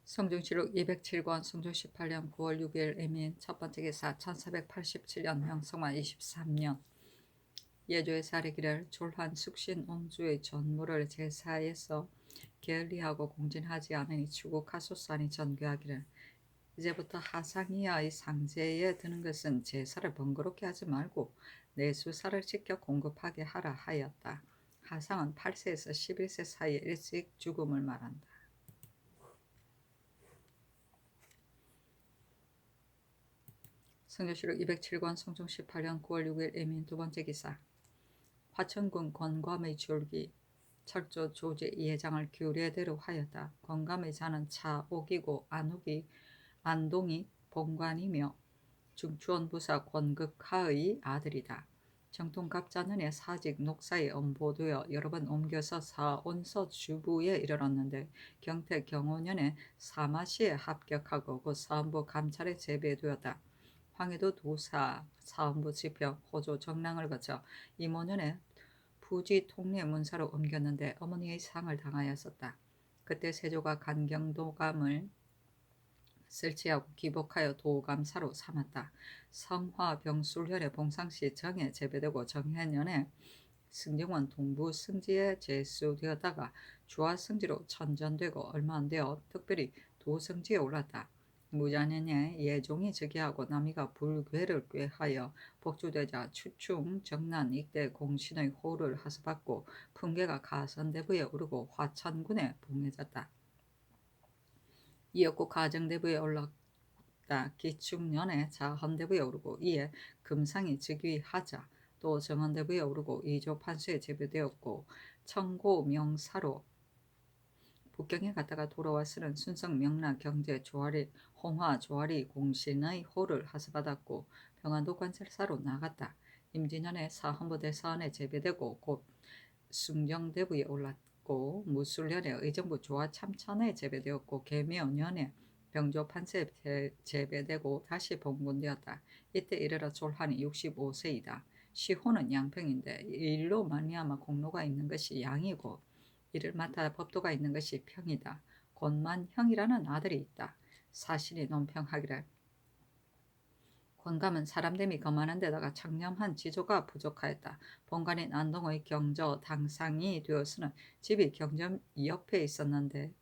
성종실록 207권 성종 18년 9월 6일 애민 첫번째 기사 1487년 명성화 23년 예조의 사례기를 졸한 숙신 옹주의 전무를 제사에서 게을리하고 공진하지 않으니 추국하소서하니 전교하기를 이제부터 하상이야의 상제에 드는 것은 제사를 번거롭게 하지 말고 내수사를 지켜 공급하게 하라 하였다. 하상은 8세에서 11세 사이에 일찍 죽음을 말한다. 성교실록 207권 성종 18년 9월 6일 애민 두번째 기사 화천군 권감의 줄기 철조 조제 예장을 규례대로 하였다. 권감의 자는 차옥이고 안동이 본관이며 중추원부사 권극하의 아들이다. 정통갑자년에 사직 녹사에 엄보되어 여러 번 옮겨서 사온서 주부에 이르렀는데 경태 경호년에 사마시에 합격하고 곧 사헌부 감찰에 제배되었다. 황해도 도사 사헌부 지표 호조 정랑을 거쳐 이모년에 부지 통례 문사로 옮겼는데 어머니의 상을 당하였었다. 그때 세조가 간경도감을 설치하고 기복하여 도감사로 삼았다. 성화 병술년에 봉상시 정에 제배되고 정해년에 승정원 동부 승지에 제수되었다가 주화 승지로 천전되고 얼마 안 되어 특별히 도승지에 올랐다. 무자년에 예종이 즉위하고 남이가 불괴를 꾀하여 복주되자 추충 정난 이때 공신의 호를 하서받고 풍계가 가선대부에 오르고 화천군에 봉해졌다. 이었고 가정대부에 올랐다. 기축년에 자헌대부에 오르고 이에 금상이 즉위하자 또 정헌대부에 오르고 이조 판수에 제배되었고 청고 명사로 북경에 갔다가 돌아와서는 순성 명나 경제 조아리 홍화 조아리 공신의 호를 하서받았고 평안도 관찰사로 나갔다. 임진년에 사헌부 대사원에 제배되고 곧 숭정대부에 올랐고 무술년에 의정부 조화 참천에 제배되었고 계묘년에 병조 판세에 제배되고 다시 봉군되었다. 이때 이르러 졸한이 65세이다. 시호는 양평인데 일로 말미암아 공로가 있는 것이 양이고 이를 맡아 법도가 있는 것이 평이다. 권만형이라는 아들이 있다. 사신이 논평하기를 권감은 사람됨이 거만한 데다가 청렴한 지조가 부족하였다. 본관인 안동의 경저 당상이 되어서는 집이 경저 옆에 있었는데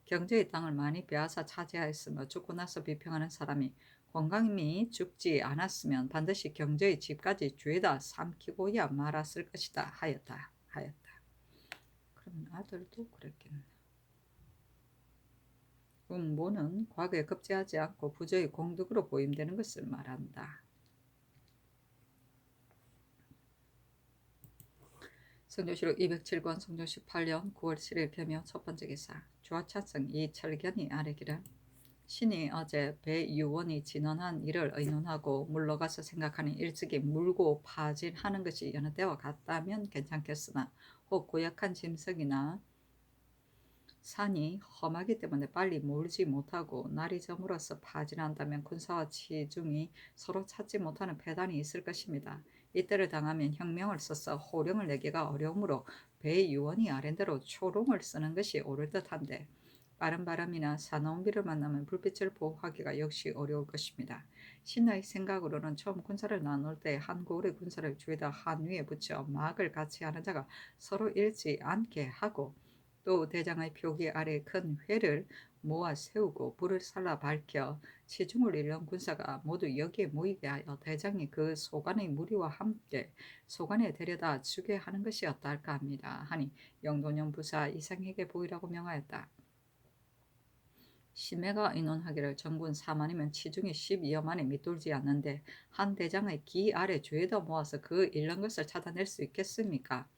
경저의 땅을 많이 빼앗아 차지하였으며 죽고 나서 비평하는 사람이 권감이 죽지 않았으면 반드시 경저의 집까지 죄다 삼키고야 말았을 것이다 하였다. 그럼 아들도 그랬겠네. 음모는 과거에 급제하지 않고 부저의 공덕으로 보임되는 것을 말한다. 성조실록 207권 성조 18년 9월 7일 개묘 첫번째 기사 주화찬성 이철견이 아뢰기를 신이 어제 배유원이 진언한 일을 의논하고 물러가서 생각하니 일찍이 물고 파질하는 것이 여느 때와 같다면 괜찮겠으나 혹 고약한 짐승이나 산이 험하기 때문에 빨리 몰지 못하고 날이 저물어서 파진한다면 군사와 치중이 서로 찾지 못하는 패단이 있을 것입니다. 이때를 당하면 혁명을 써서 호령을 내기가 어려우므로 배유원이 아랜대로 초롱을 쓰는 것이 옳을 듯한데 빠른 바람이나 사나운 비를 만나면 불빛을 보호하기가 역시 어려울 것입니다. 신하의 생각으로는 처음 군사를 나눌 때 한 고을의 군사를 죄다 한 위에 붙여 막을 같이 하는 자가 서로 잃지 않게 하고 또 대장의 표기 아래 큰 회를 모아 세우고 불을 살라 밝혀 치중을 잃은 군사가 모두 여기에 모이게 하여 대장이 그 소관의 무리와 함께 소관에 데려다 주게 하는 것이 어떨까 합니다. 하니 영도년 부사 이상에게 보이라고 명하였다. 심해가 의논하기를 정군 4만이면 치중이 12여만에 밑돌지 않는데 한 대장의 기 아래 죄다 모아서 그 잃는 것을 찾아낼 수 있겠습니까?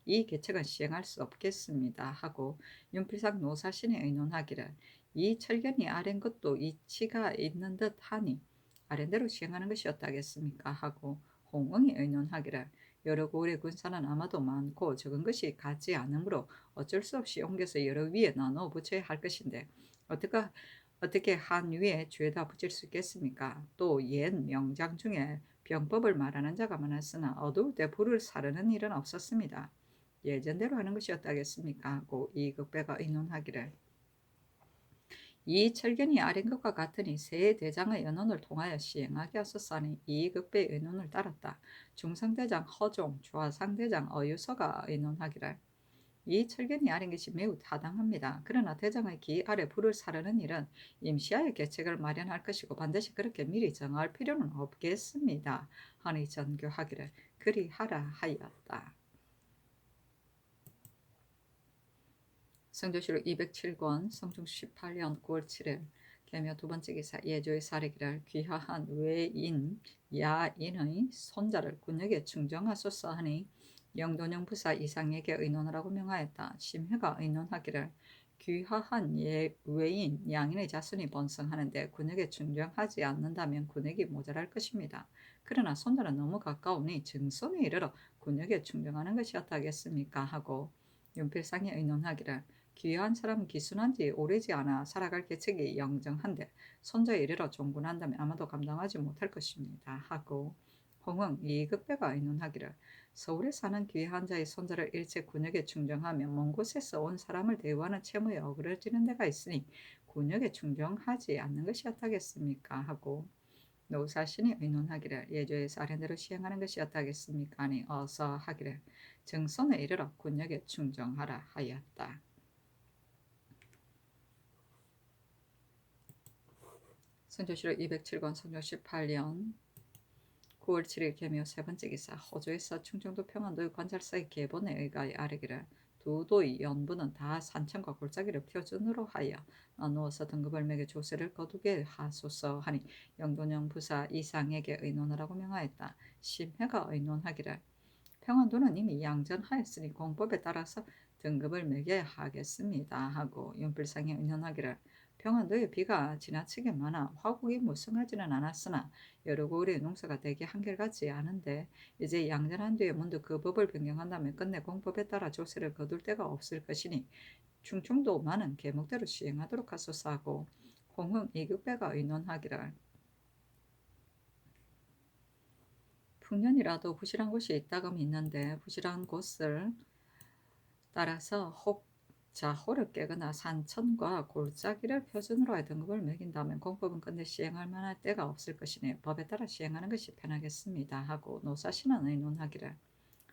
이 계책은 시행할 수 없겠습니다 하고 윤필상 노사신이 의논하기를 이 철견이 아랜 것도 이치가 있는 듯 하니 아랜대로 시행하는 것이 어떠겠습니까 하고 홍응이 의논하기를 여러 고을의 군사는 아마도 많고 적은 것이 같지 않으므로 어쩔 수 없이 옮겨서 여러 위에 나눠 붙여야 할 것인데 어떻게 한 위에 죄다 붙일 수 있겠습니까? 또 옛 명장 중에 병법을 말하는 자가 많았으나 어두울 때 불을 사르는 일은 없었습니다. 예전대로 하는 것이 어떠겠습니까? 하고 이극배가 의논하기를 이 철견이 아닌 것과 같으니 세 대장의 의논을 통하여 시행하게 하소서하니 이극배의 의논을 따랐다. 중상대장 허종, 좌상대장 어유서가 의논하기를 이 철견이 아닌 것이 매우 타당합니다. 그러나 대장의 기 아래 불을 사르는 일은 임시하여 계책을 마련할 것이고 반드시 그렇게 미리 정할 필요는 없겠습니다. 하니 전교하기를 그리하라 하였다. 성조실록 207권 성종 18년 9월 7일 개묘 두 번째 기사 예조의 사례기를 귀하한 외인 야인의 손자를 군역에 충정하소서 하니 영돈영 부사 이상에게 의논하라고 명하였다. 심해가 의논하기를 귀하한 외인 양인의 자손이 번성하는데 군역에 충정하지 않는다면 군역이 모자랄 것입니다. 그러나 손자는 너무 가까우니 증손에 이르러 군역에 충정하는 것이 어떠하겠습니까 하고 윤필상이 의논하기를 귀한 사람 기순한지 오래지 않아 살아갈 계책이 영정한데 손자에 이르러 종군한다면 아마도 감당하지 못할 것입니다 하고 홍흥 이극배가 의논하기를 서울에 사는 귀한 자의 손자를 일체 군역에 충정하면 먼 곳에서 온 사람을 대우하는 채무에 어그러지는 데가 있으니 군역에 충정하지 않는 것이 어떠하겠습니까 하고 노사신이 의논하기를 예조에서 아랜대로 시행하는 것이 어떠하겠습니까 하니 어서 하기를 정선에 이르러 군역에 충정하라 하였다. 선조실록 207권 성종 18년 9월 7일 개묘 세 번째 기사 호주에서 충청도 평안도의 관찰사의 계본에 의하여 아뢰기를 두 도의 연부는 다 산천과 골짜기를 표준으로 하여 나누어서 등급을 매겨 조세를 거두게 하소서 하니 영돈영 부사 이상에게 의논하라고 명하였다. 심해가 의논하기를 평안도는 이미 양전하였으니 공법에 따라서 등급을 매겨야 하겠습니다 하고 윤필상이 의논하기를 평안도에 비가 지나치게 많아 화국이 무성하지는 않았으나 여러 고을의 농사가 되게 한결같지 않은데 이제 양전한 뒤에 문득 그 법을 변경한다면 끝내 공법에 따라 조세를 거둘 데가 없을 것이니 충청도 많은 계목대로 시행하도록 하소서 하고 홍흥 이극배가 의논하기를 풍년이라도 부실한 곳이 있다금 있는데 부실한 곳을 따라서 자호를 깨거나 산천과 골짜기를 표준으로 해 등급을 매긴다면 공법은 끝내 시행할 만할 때가 없을 것이니 법에 따라 시행하는 것이 편하겠습니다 하고 노사신은 의논하기를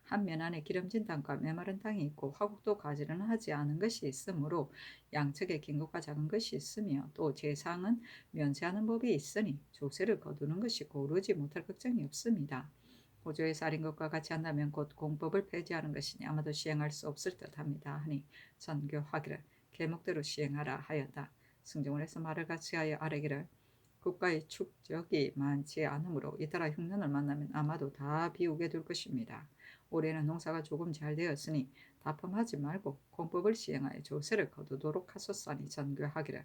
한면 안에 기름진 땅과 메마른 땅이 있고 화국도 가지런히 하지 않은 것이 있으므로 양측에 긴 것과 작은 것이 있으며 또 재상은 면세하는 법이 있으니 조세를 거두는 것이 고르지 못할 걱정이 없습니다. 호조에 살인 것과 같이 한다면 곧 공법을 폐지하는 것이니 아마도 시행할 수 없을 듯합니다 하니 전교하기를 계목대로 시행하라 하였다. 승정원에서 말을 같이 하여 아뢰기를 국가의 축적이 많지 않으므로 이따라 흉년을 만나면 아마도 다 비우게 될 것입니다. 올해는 농사가 조금 잘 되었으니 다품하지 말고 공법을 시행하여 조세를 거두도록 하소서니 전교하기를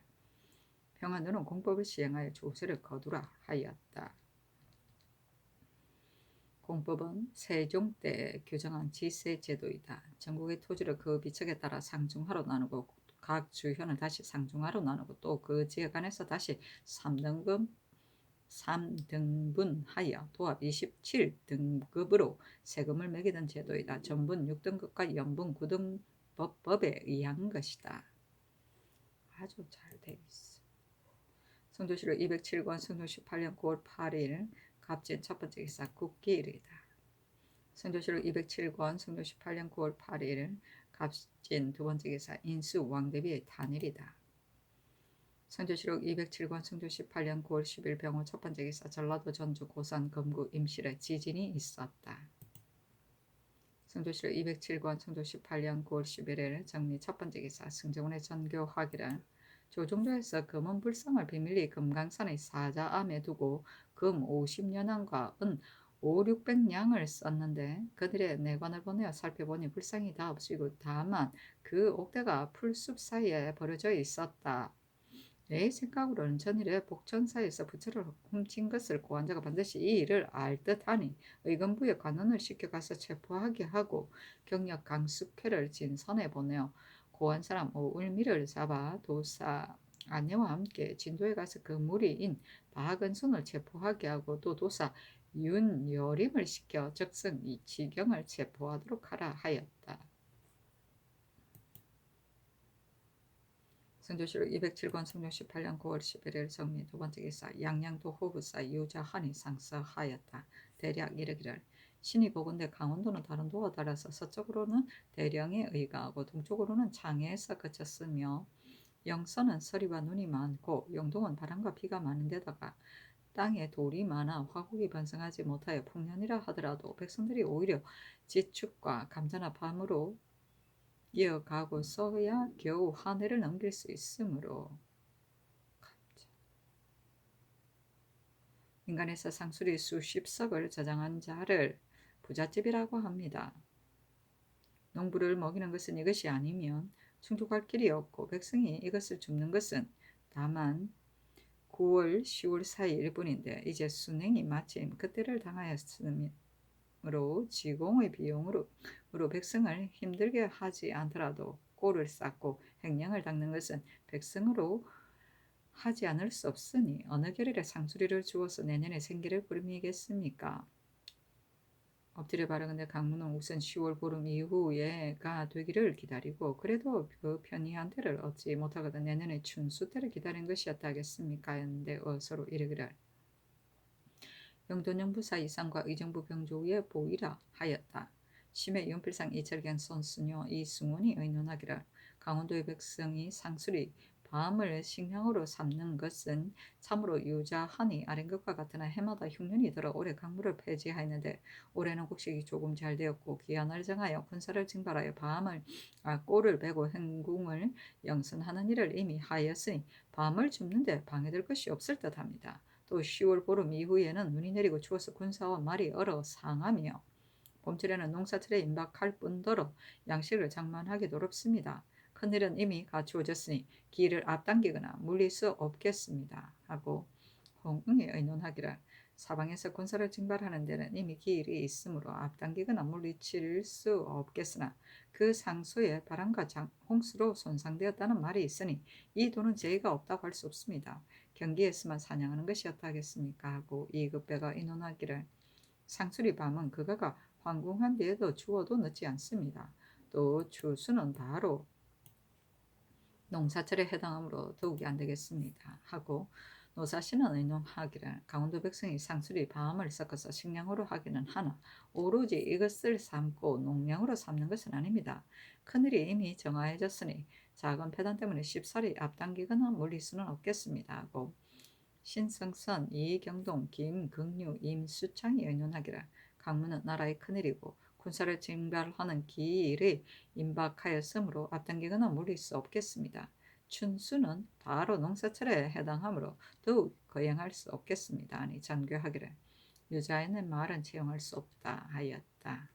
평안도는 공법을 시행하여 조세를 거두라 하였다. 공법은 세종 때 규정한 지세 제도이다. 전국의 토지를 그 비척에 따라 상중하로 나누고 각 주현을 다시 상중하로 나누고 또 그 지역 안에서 다시 3등분하여 도합 27등급으로 세금을 매기던 제도이다. 전분 6등급과 연분 9등법에 의한 것이다. 아주 잘 돼 있어. 성조실록 207권 성종 18년 9월 8일 갑진 첫 번째 기사 국기일이다. 성조실록 207권 성종 18년 9월 8일 갑진 두 번째 기사 인수 왕대비의 탄일이다. 성조실록 207권 성종 18년 9월 10일 병호 첫 번째 기사 전라도 전주 고산 검구 임실에 지진이 있었다. 성조실록 207권 성종 18년 9월 11일 정리 첫 번째 기사 승정원의 전교하기를 조종조에서 금은 불상을 비밀리 금강산의 사자암에 두고 금 50년왕과 은 5,600냥을 썼는데 그들의 내관을 보내어 살펴보니 불상이 다 없이고 다만 그 옥대가 풀숲 사이에 버려져 있었다. 내 생각으로는 전일에 복천사에서 부처를 훔친 것을 고환자가 반드시 이 일을 알 듯하니 의금부에 관원을 시켜가서 체포하게 하고 경력 강숙회를 진선에 보내어 고한 사람 오울미를 잡아 도사 아내와 함께 진도에 가서 그 무리인 박은순을 체포하게 하고 또 도사 윤여림을 시켜 적성 이치경을 체포하도록 하라 하였다. 성조실록 207권 성종 18년 9월 11일 정미 두 번째 기사 양양도 호부사 유자한이 상서하였다. 대략 이르기를 신이 보건대 강원도는 다른 도와 달라서 서쪽으로는 대령에 의가하고 동쪽으로는 장해에서 그쳤으며 영서는 서리와 눈이 많고 영동은 바람과 비가 많은 데다가 땅에 돌이 많아 화국이 번성하지 못하여 풍년이라 하더라도 백성들이 오히려 지축과 감자나 밤으로 이어가고서야 겨우 한 해를 넘길 수 있으므로 인간에서 상술이 수십석을 저장한 자를 부잣집이라고 합니다. 농부를 먹이는 것은 이것이 아니면 충족할 길이 없고 백성이 이것을 줍는 것은 다만 9월, 10월 사이일 뿐인데 이제 순행이 마침 그때를 당하였으므로 지공의 비용으로 백성을 힘들게 하지 않더라도 꼴을 쌓고 행량을 닦는 것은 백성으로 하지 않을 수 없으니 어느 결일에 상수리를 주어서 내년에 생계를 꾸미겠습니까? 엎드려 바르건대 강문은 우선 10월 보름 이후에가 되기를 기다리고 그래도 그 편이한 때를 얻지 못하거든 내년에 춘수 때를 기다린 것이었다 하겠습니까? 했는데 서로 이르기를 영돈영부사 이상과 의정부 병조의 보이라 하였다. 심해 윤필상 이철경 선수녀 이승훈이 의논하기를 강원도의 백성이 상술이 밤을 식량으로 삼는 것은 참으로 유자하니 아랫 것과 같으나 해마다 흉년이 들어 올해 강물을 폐지하였는데 올해는 곡식이 조금 잘 되었고 기한을 정하여 군사를 징발하여 꼴을 베고 행궁을 영선하는 일을 이미 하였으니 밤을 줍는데 방해될 것이 없을 듯합니다. 또 10월 보름 이후에는 눈이 내리고 추워서 군사와 말이 얼어 상하며 봄철에는 농사철에 임박할 뿐더러 양식을 장만하기도 어렵습니다. 큰일은 이미 갖추어졌으니 기일을 앞당기거나 물릴 수 없겠습니다. 하고 홍응에 의논하기를 사방에서 군사를 징발하는 데는 이미 기일이 있으므로 앞당기거나 물리칠 수 없겠으나 그 상소에 바람과 홍수로 손상되었다는 말이 있으니 이 돈은 죄가 없다고 할 수 없습니다. 경기에서만 사냥하는 것이었다 하겠습니까? 하고 이급배가 의논하기를 상수리 밤은 그가가 황궁한 뒤에도 주어도 늦지 않습니다. 또 추수는 바로 농사철에 해당하므로 더욱이 안 되겠습니다. 하고 노사시는 의논하기를 강원도 백성이 상수리 밤을 섞어서 식량으로 하기는 하나 오로지 이것을 삶고 농량으로 삼는 것은 아닙니다. 큰일이 이미 정하여졌으니 작은 폐단 때문에 쉽사리 앞당기거나 물릴 수는 없겠습니다. 하고 신성선, 이경동, 김긍류, 임수창이 의논하기를 강문은 나라의 큰일이고 군사를 징발하는 기일이 임박하였으므로 앞당기거나 물릴 수 없겠습니다. 춘수는 바로 농사철에 해당하므로 더욱 거행할 수 없겠습니다. 아니 전교하기를 유자에는 말은 채용할 수 없다 하였다.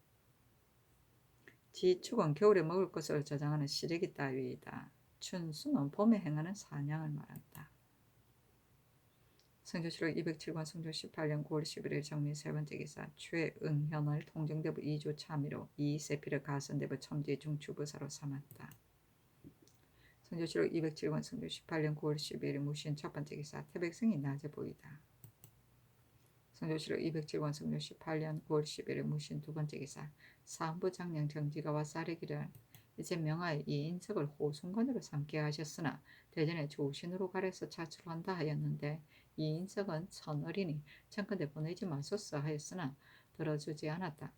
지축은 겨울에 먹을 것을 저장하는 시래기 따위이다. 춘수는 봄에 행하는 사냥을 말한다. 성조실록 207권 성조 18년 9월 11일 정민 세 번째 기사 최응현을 통정대부 2조 참의로 이세피를 가선대부 첨지 중추부사로 삼았다. 성조실록 207권 성조 18년 9월 12일 무신 첫 번째 기사 태백성이 낮에 보이다. 성조실록 207권 성조 18년 9월 11일 무신 두 번째 기사 사헌부 장량 정지가와 쌀의기를 이제 명하에 이 인석을 호송관으로 삼게 하셨으나 대전에 조신으로 가려서 차출한다 하였는데 이 인석은 천어리니 청컨대 보내지 마소서 하였으나 들어주지 않았다.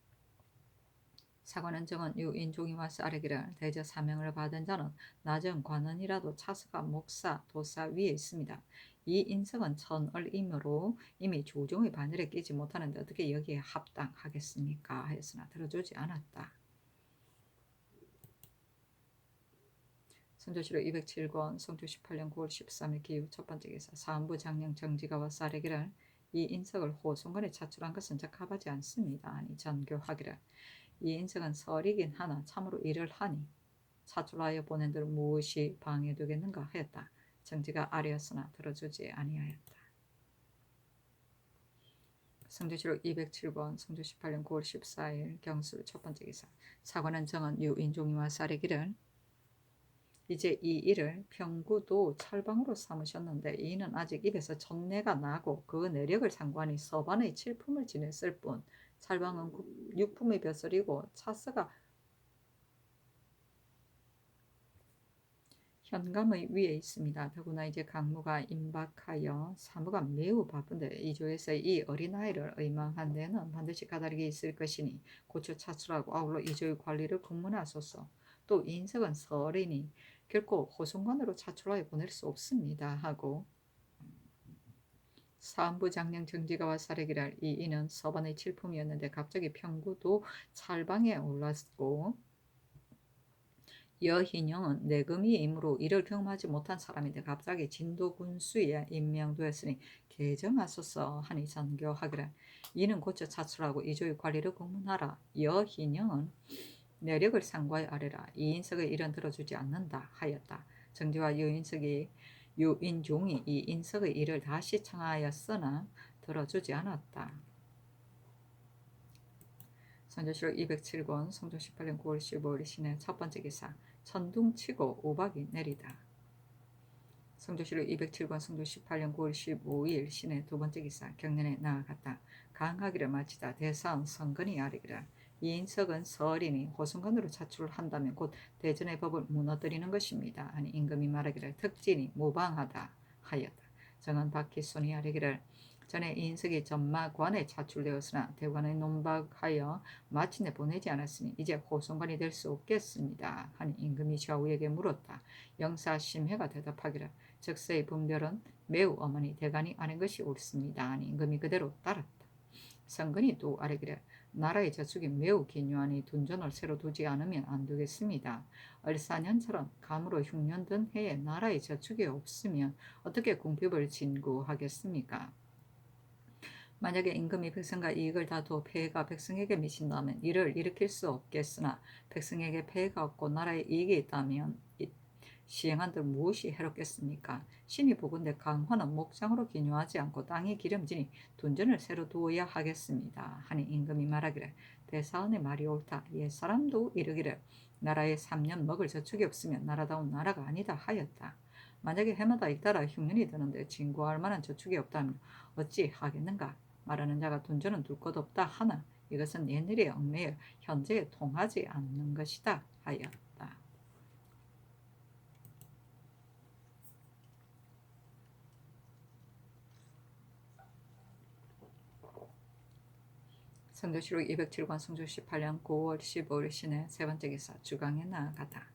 사관은 정은 유인종이와 쌀의기를 대저 사명을 받은 자는 낮은 관원이라도 차서가 목사, 도사 위에 있습니다. 이 인석은 천얼이므로 이미 조종의 바늘에 끼지 못하는데 어떻게 여기에 합당하겠습니까? 하였으나 들어주지 않았다. 성조실록 207권 성조 18년 9월 13일 기후 첫 번째 기사 사헌부 장령 정지가와 쌀의기를 이 인석을 호송관에 차출한 것은 적합하지 않습니다. 아니 전교하기를 이 인석은 설이긴 하나 참으로 일을 하니 차출하여 보낸들 무엇이 방해되겠는가 하였다. 정지가 아뢰었으나 들어주지 아니하였다. 성조실록 207권 성조 18년 9월 14일 경술 첫 번째 기사 사관은 정은 유인종이와 쌀의기를 이제 이 일을 평구도 철방으로 삼으셨는데 이는 아직 입에서 전내가 나고 그 내력을 상관이 서반의 칠품을 지냈을 뿐 철방은 육품의 벼슬이고 차스가 현감의 위에 있습니다. 더구나 이제 강무가 임박하여 사무가 매우 바쁜데 이조에서 이 어린아이를 의망한 데는 반드시 까다롭게 있을 것이니 고쳐 차출하고 아울러 이조의 관리를 공문하소서. 또 인석은 서린이 결코 호송관으로 차출하여 보낼 수 없습니다 하고 사안부 장령 정지가와 사례기랄 이 인은 서반의 칠품이었는데 갑자기 평구도 찰방에 올랐고 여희령은 내금이 임으로 이를 경험하지 못한 사람인데 갑자기 진도군수에 임명되었으니 개정하소서 하니 전교하기를 이는 고쳐 차출하고 이조의 관리를 공문하라. 여희령은 내력을 상고하여 아래라. 이인석의 일은 들어주지 않는다 하였다. 정지와 유인종이 이 인석의 일을 다시 청하였으나 들어주지 않았다. 성조실록 207권 성종 18년 9월 15일 신의 첫 번째 기사 천둥치고 우박이 내리다. 성조실록 207권 성종 18년 9월 15일 신의 두 번째 기사 경년에 나아갔다. 강하기를 마치다 대사원 성근이 아뢰기를 이인석은 서린이 호송관으로 차출을 한다면 곧 대전의 법을 무너뜨리는 것입니다. 아니 임금이 말하기를 특진이 무방하다 하였다. 정은 박희손이 아뢰기를 전에 이인석이 전마관에 차출되었으나 대관에 논박하여 마침내 보내지 않았으니 이제 호송관이 될 수 없겠습니다. 하니 임금이 좌우에게 물었다. 영사심해가 대답하기를 적세의 분별은 매우 어머니 대간이 아는 것이 옳습니다. 하니 임금이 그대로 따랐다. 성근이 또 아뢰기를 나라의 저축이 매우 기묘하니 둔전을 새로 두지 않으면 안 되겠습니다. 을사년처럼 감으로 흉년 든 해에 나라의 저축이 없으면 어떻게 궁핍을 진구하겠습니까? 만약에 임금이 백성과 이익을 다투어 폐해가 백성에게 미친다면 이를 일으킬 수 없겠으나 백성에게 폐해가 없고 나라에 이익이 있다면 시행한들 무엇이 해롭겠습니까? 신이 보건대 강화는 목장으로 기묘하지 않고 땅이 기름지니 둔전을 새로 두어야 하겠습니다. 하니 임금이 말하기를 대사원의 말이 옳다. 옛사람도 이르기를 나라에 3년 먹을 저축이 없으면 나라다운 나라가 아니다 하였다. 만약에 해마다 잇따라 흉년이 드는데 진구할 만한 저축이 없다면 어찌 하겠는가? 말하는 자가 둔전은 둘 것 없다 하나 이것은 옛일의 얽매여 현재에 통하지 않는 것이다 하였다. 성조실록 207권 성조 18년 9월 15일 신의 세 번째 기사 주강에 나아가다.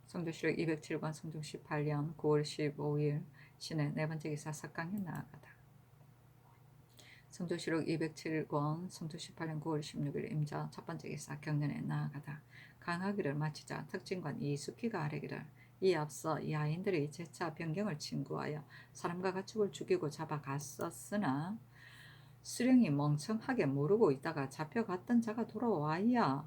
성조실록 207권 성조 18년 9월 15일 신의 네 번째 기사 석강에 나아가다. 성조실록 207권 성조 18년 9월 16일 임자 첫 번째 기사 경년에 나아가다. 강하기를 마치자 특진관 이숙희가 아뢰기를 이 앞서 야인들이 재차 변경을 친구하여 사람과 가축을 죽이고 잡아갔었으나 수령이 멍청하게 모르고 있다가 잡혀갔던 자가 돌아와야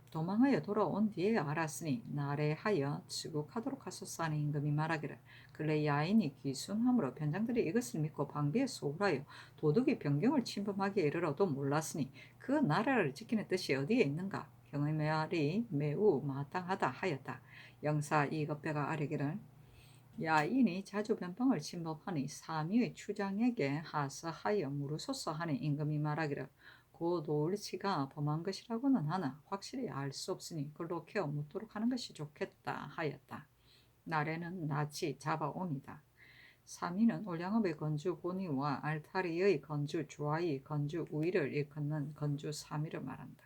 도망하여 돌아온 뒤에 알았으니 나래하여 추국하도록 하소서 하니 임금이 말하기를 근래 야인이 귀순함으로 변장들이 이것을 믿고 방비에 소홀하여 도둑이 변경을 침범하기에 이르러도 몰랐으니 그 나라를 지키는 뜻이 어디에 있는가? 경의 말이 매우 마땅하다 하였다. 영사 이급배가 아뢰기를 야인이 자주 변방을 침범하니 사미의 추장에게 하사하여 물으소서 하니 임금이 말하기를 고도울치가 범한 것이라고는 하나 확실히 알 수 없으니 글로 캐어 묻도록 하는 것이 좋겠다 하였다. 날에는 낯이 잡아옵니다. 사미는 올양업의 건주 본위와 알타리의 건주 조아의 건주 우위를 일컫는 건주 사미를 말한다.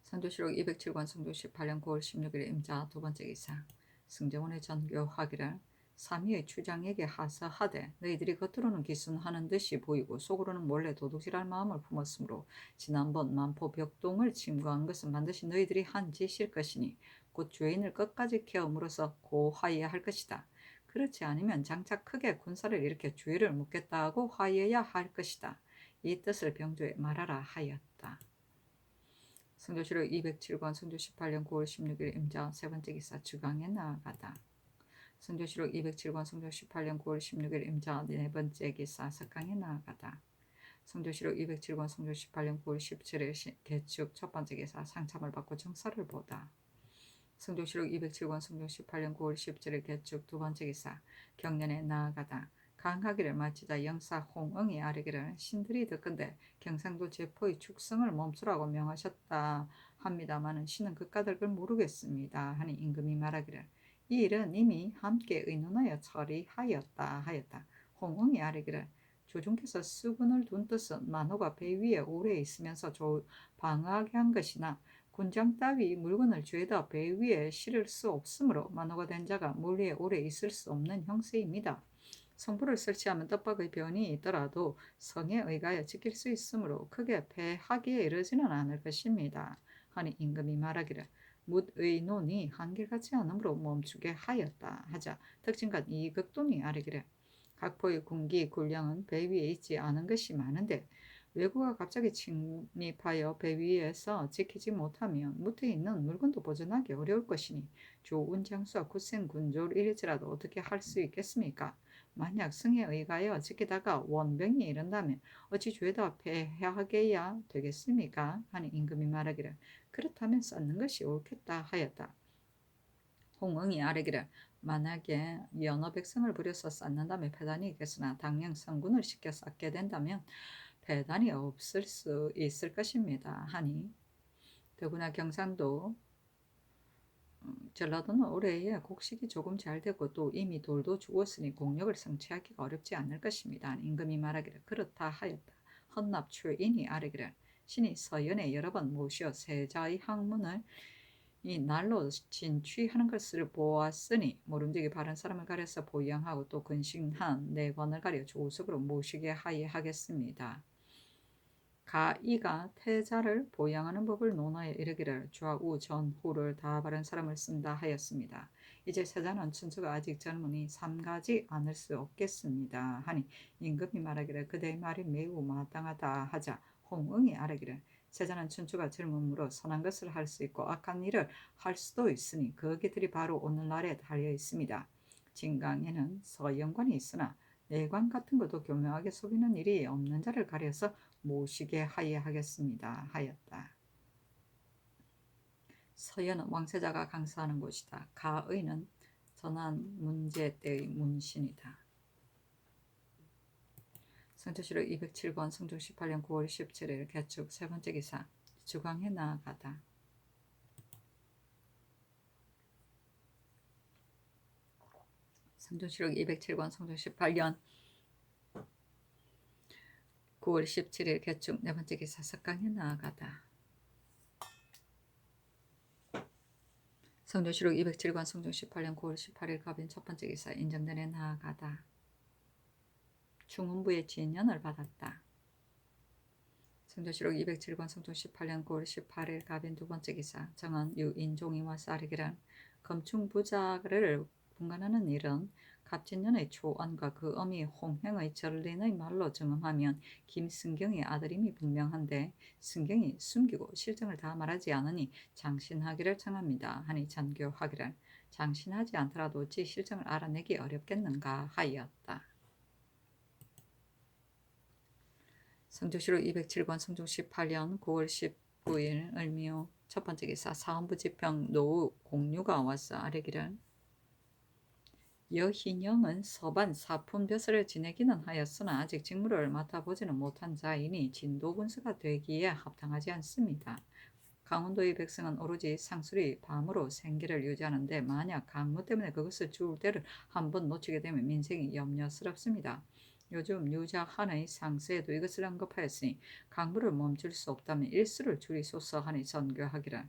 성조실록 207권 성조 18년 9월 16일 임자 두 번째 기사 승정원의 전교하기를 사미의 추장에게 하사하되 너희들이 겉으로는 기순하는 듯이 보이고 속으로는 몰래 도둑질할 마음을 품었으므로 지난번 만포 벽동을 침공한 것은 반드시 너희들이 한 짓일 것이니 곧 죄인을 끝까지 캐어물어서 고하여야 할 것이다. 그렇지 않으면 장차 크게 군사를 일으켜 주의를 묻겠다고 하여야 할 것이다. 이 뜻을 병조에 말하라 하였다. 성조실록 207권 성조 18년 9월 16일 임자 세 번째 기사 주강에 나아가다. 성조실록 207권 성조 18년 9월 16일 임자 네 번째 기사 석강에 나아가다. 성조실록 207권 성조 18년 9월 17일 개축 첫 번째 기사 상참을 받고 정사를 보다. 성조실록 207권 성조 18년 9월 17일 개축 두 번째 기사 경년에 나아가다. 강하기를 마치자 영사 홍응이 아뢰기를 신들이 듣건대 경상도 제포의 축성을 멈추라고 명하셨다 합니다마는 신은 그 까닭을 모르겠습니다. 하니 임금이 말하기를 이 일은 이미 함께 의논하여 처리하였다 하였다. 홍응이 아뢰기를 조중께서 수군을 둔 뜻은 만호가 배 위에 오래 있으면서 방어하게 한 것이나 군장 따위 물건을 죄다 배 위에 실을 수 없으므로 만호가 된 자가 물 위에 오래 있을 수 없는 형세입니다. 성부를 설치하면 떡밥의 변이 있더라도 성에 의하여 지킬 수 있으므로 크게 패하기에 이르지는 않을 것입니다. 하니 임금이 말하기를 묻의논이 한결같지 않으므로 멈추게 하였다 하자 특징관 이극동이 아뢰기를 각포의 군기 군량은 배 위에 있지 않은 것이 많은데 외구가 갑자기 침입하여 배 위에서 지키지 못하면 무트에 있는 물건도 보존하기 어려울 것이니 좋은 장수와 굳센 군졸일지라도 어떻게 할 수 있겠습니까? 만약 승에 의하여 지키다가 원병이 이른다면 어찌 죄다 패하게야 되겠습니까? 하니 임금이 말하기를 그렇다면 쌓는 것이 옳겠다 하였다. 홍응이 아뢰기를 만약에 연어 백성을 부려서 쌓는다면 패단이 있겠으나 당장 성군을 시켜 쌓게 된다면 배단이 없을 수 있을 것입니다. 하니 더구나 경상도 전라도는 올해에 곡식이 조금 잘 되고 또 이미 돌도 죽었으니 공력을 성취하기가 어렵지 않을 것입니다. 임금이 말하기를 그렇다 하였다. 헌납출인이 아뢰기를 신이 서연에 여러 번 모시어 세자의 학문을 이 날로 진취하는 것을 보았으니 모름지기 바른 사람을 가려서 보양하고 또 근신한 내관을 가려 조석으로 모시게 하겠습니다. 가이가 태자를 보양하는 법을 논하여 이르기를 좌우 전후를 다 바른 사람을 쓴다 하였습니다. 이제 세자는 춘추가 아직 젊으니 삼가지 않을 수 없겠습니다. 하니 임금이 말하기를 그대의 말이 매우 마땅하다 하자 홍응이 아뢰기를 세자는 춘추가 젊음으로 선한 것을 할 수 있고 악한 일을 할 수도 있으니 그 기들이 바로 오늘날에 달려 있습니다. 진강에는 서연관이 있으나 내관 같은 것도 교묘하게 속이는 일이 없는 자를 가려서 모시게 하겠습니다. 하였다. 서연은 왕세자가 강사하는 곳이다. 가의는 전한 문제 때의 문신이다. 성조실록 207권 성종 18년 9월 17일 개축 세 번째 기사 주강에 나아가다. 성조실록 207권 성종 18년 9월 17일 개축 네 번째 기사 석강에 나아가다. 성조실록 207권 성종 18년 9월 18일 갑인 첫 번째 기사 인정전에 나아가다. 중훈부의 진연을 받았다. 성조실록 207권 성종 18년 9월 18일 갑인 두 번째 기사 정은 유인종이와 싸르기란 검충부자를 분간하는 일은 갑진년의 초언과 그 어미 홍행의 전린의 말로 증언하면 김승경의 아들임이 분명한데 승경이 숨기고 실정을 다 말하지 않으니 장신하기를 청합니다. 하니 전교하기를 장신하지 않더라도 어찌 실정을 알아내기 어렵겠는가 하였다. 성조실록 207권 성종 18년 9월 19일 을미호 첫 번째 기사 사헌부 지평 노후 공유가 와서 아뢰기를 여희령은 서반 사품벼슬을 지내기는 하였으나 아직 직무를 맡아보지는 못한 자이니 진도군수가 되기에 합당하지 않습니다. 강원도의 백성은 오로지 상술이 밤으로 생계를 유지하는데 만약 강무 때문에 그것을 주울 때를 한번 놓치게 되면 민생이 염려스럽습니다. 요즘 유자한의 상세에도 이것을 언급하였으니 강무를 멈출 수 없다면 일수를 줄이소서 하니 전교하기를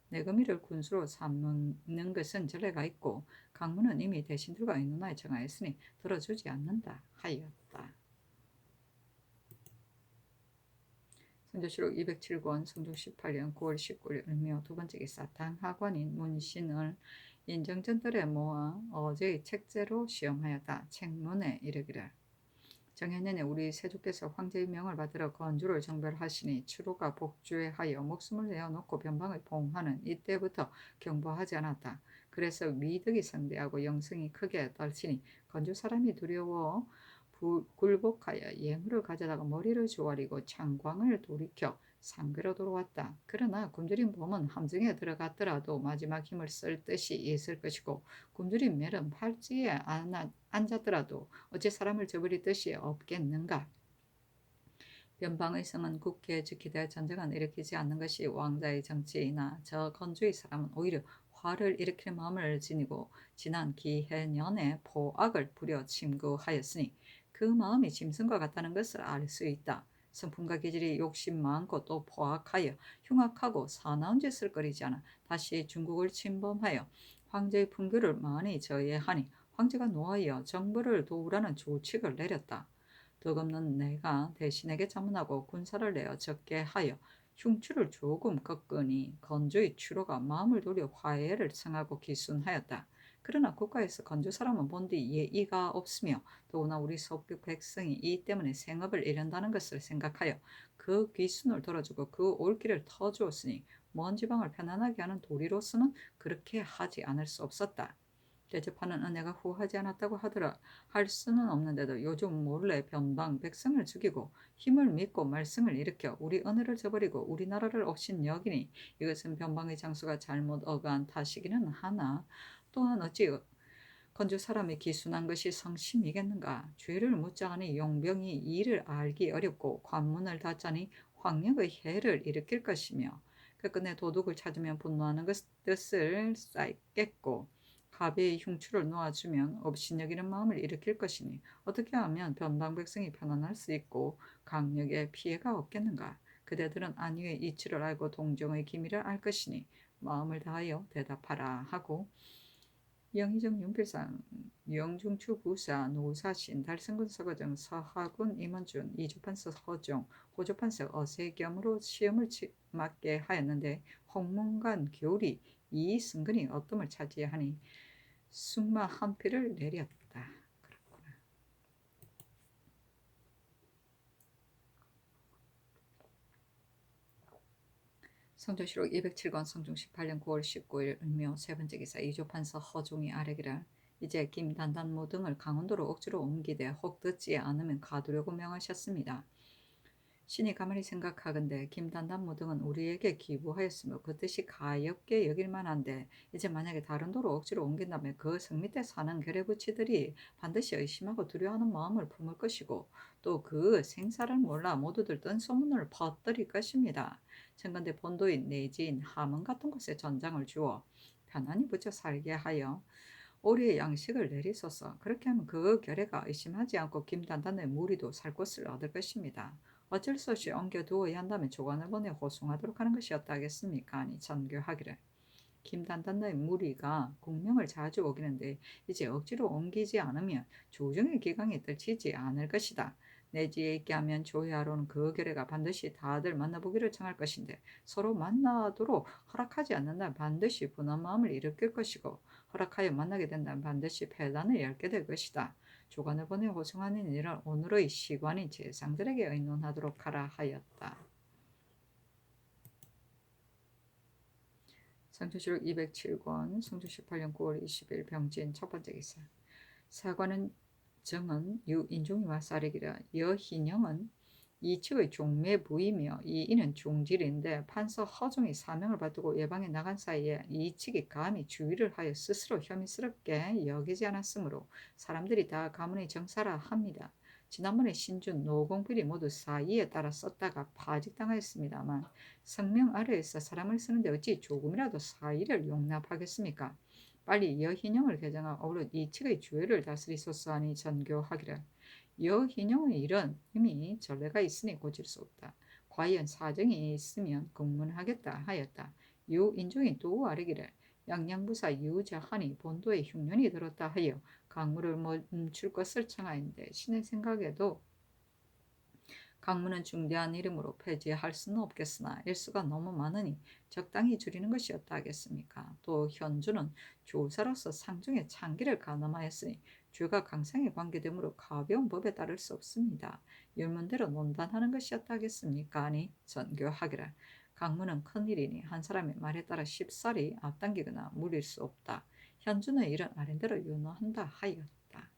내금이를 군수로 삼는 것은 전례가 있고 강무는 이미 대신들과 의논하여 정하였으니 들어주지 않는다 하였다. 성조실록 207권 성종 18년 9월 19일 을미호 두 번째 기사 당하관인 문신을 인정전들에 모아 어제의 책제로 시험하였다. 책문에 이르기를 정해년에 우리 세조께서 황제의 명을 받들어 건주를 정별하시니 추로가 복주하여 목숨을 내어놓고 변방을 봉하는 이때부터 경보하지 않았다. 그래서 위득이 성대하고 영성이 크게 떨치니 건주 사람이 두려워 굴복하여 예물을 가져다가 머리를 조아리고 창광을 돌이켜 상배로 돌아왔다. 그러나 굶주린 봄은 함정에 들어갔더라도 마지막 힘을 쓸 뜻이 있을 것이고 굶주린 멜은 팔찌에 앉았더라도 어째 사람을 저버릴 뜻이 없겠는가. 변방의성은 국회에 즉기대 전쟁은 일으키지 않는 것이 왕자의 정치이나 저 건주의 사람은 오히려 화를 일으킬 마음을 지니고 지난 기해년에 포악을 부려 침구하였으니 그 마음이 짐승과 같다는 것을 알 수 있다. 성품과 기질이 욕심 많고 또 포악하여 흉악하고 사나운 짓을 거리지 않아 다시 중국을 침범하여 황제의 풍교를 많이 저해하니 황제가 노하여 정부를 도우라는 조칙을 내렸다. 덕없는 내가 대신에게 자문하고 군사를 내어 적게 하여 흉추를 조금 꺾으니 건조의 추로가 마음을 돌려 화해를 청하고 기순하였다. 그러나 국가에서 건조 사람은 본디 예의가 없으며 더구나 우리 서북 백성이 이 때문에 생업을 잃는다는 것을 생각하여 그 귀순을 들어주고 그 올길을 터주었으니 먼 지방을 편안하게 하는 도리로서는 그렇게 하지 않을 수 없었다. 대접하는 은혜가 후하지 않았다고 하더라 할 수는 없는데도 요즘 몰래 변방 백성을 죽이고 힘을 믿고 말썽을 일으켜 우리 은혜를 저버리고 우리나라를 업신여기니 이것은 변방의 장수가 잘못 어간 탓이기는 하나 또한 어찌 건주 사람이 기순한 것이 성심이겠는가. 죄를 묻자하니 용병이 이를 알기 어렵고 관문을 닫자니 황력의 해를 일으킬 것이며 끝끝내 도둑을 찾으면 분노하는 뜻을 쌓겠고 가비의 흉추를 놓아주면 업신여기는 마음을 일으킬 것이니 어떻게 하면 변방 백성이 편안할 수 있고 강력의 피해가 없겠는가. 그대들은 안위의 이치를 알고 동정의 기미를 알 것이니 마음을 다하여 대답하라 하고 영의정 윤필상 영중추 부사 노사신 달성군 서거정 서하군 임원준 이조판서 허종 호조판서 어세겸으로 시험을 맞게 하였는데 홍문관 교리 이승근이 어뜸을 차지하니 숙마 한 표를 내렸다. 그렇구나. 성조실록 207권 성중 18년 9월 19일 을묘 세 번째 기사 이조판서 허종이 아래기를 이제 김단단모 등을 강원도로 억지로 옮기되 혹 듣지 않으면 가두려고 명하셨습니다. 신이 가만히 생각하건대 김단단모 등은 우리에게 기부하였으며 그 뜻이 가엾게 여길 만한데 이제 만약에 다른 도로 억지로 옮긴다면 그 성 밑에 사는 계례부치들이 반드시 의심하고 두려워하는 마음을 품을 것이고 또 그 생사를 몰라 모두들 뜬소문을 퍼뜨릴 것입니다. 청건대 본도인 내지인 함흥 같은 곳에 전장을 주어 편안히 붙여 살게 하여 오리의 양식을 내리소서. 그렇게 하면 그 결례가 의심하지 않고 김단단의 무리도 살 곳을 얻을 것입니다. 어쩔 수 없이 옮겨두어야 한다면 조관을 보내 호송하도록 하는 것이었다 하겠습니까? 아니 전교하기를. 김단단의 무리가 공명을 자주 오기는데 이제 억지로 옮기지 않으면 조정의 기강에 떨치지 않을 것이다. 내지에 있게 하면 조회하러는 그 결례가 반드시 다들 만나보기를 청할 것인데 서로 만나도록 허락하지 않는다면 반드시 분한 마음을 일으킬 것이고 허락하여 만나게 된다면 반드시 폐단을 열게 될 것이다. 조관을 보내 호송하는 일은 오늘의 시관인 제상들에게 의논하도록 하라 하였다. 성조실록 207권 성조 18년 9월 20일 병진 첫 번째 기사 사관은 정은 유인종이와 쌀이기라 여희령은 이측의 종매부이며 이인은 종질인데 판서 허종이 사명을 받들고 예방에 나간 사이에 이측이 감히 주의를 하여 스스로 혐의스럽게 여기지 않았으므로 사람들이 다 가문의 정사라 합니다. 지난번에 신준 노공필이 모두 사이에 따라 썼다가 파직당하였습니다만 성명 아래에서 사람을 쓰는데 어찌 조금이라도 사이를 용납하겠습니까? 빨리 여희령을 개정하고 어울려 이측의 주의를 다스리소서 하니 전교하기를. 여희령의 일은 이미 전례가 있으니 고칠 수 없다. 과연 사정이 있으면 공문하겠다 하였다. 유인종이 또 아뢰기를 양양부사 유자한이 본도에 흉년이 들었다 하여 강물을 멈출 것을 청하였는데 신의 생각에도 강문은 중대한 이름으로 폐지할 수는 없겠으나 일수가 너무 많으니 적당히 줄이는 것이었다 하겠습니까? 또 현주는 조사로서 상중의 창기를 가늠하였으니 죄가 강상에 관계되므로 가벼운 법에 따를 수 없습니다. 율문대로 논단하는 것이었다 하겠습니까? 아니 전교하기를 강문은 큰일이니 한 사람의 말에 따라 쉽사리 앞당기거나 물릴 수 없다. 현주는 이런 아랜대로 윤호한다 하였다.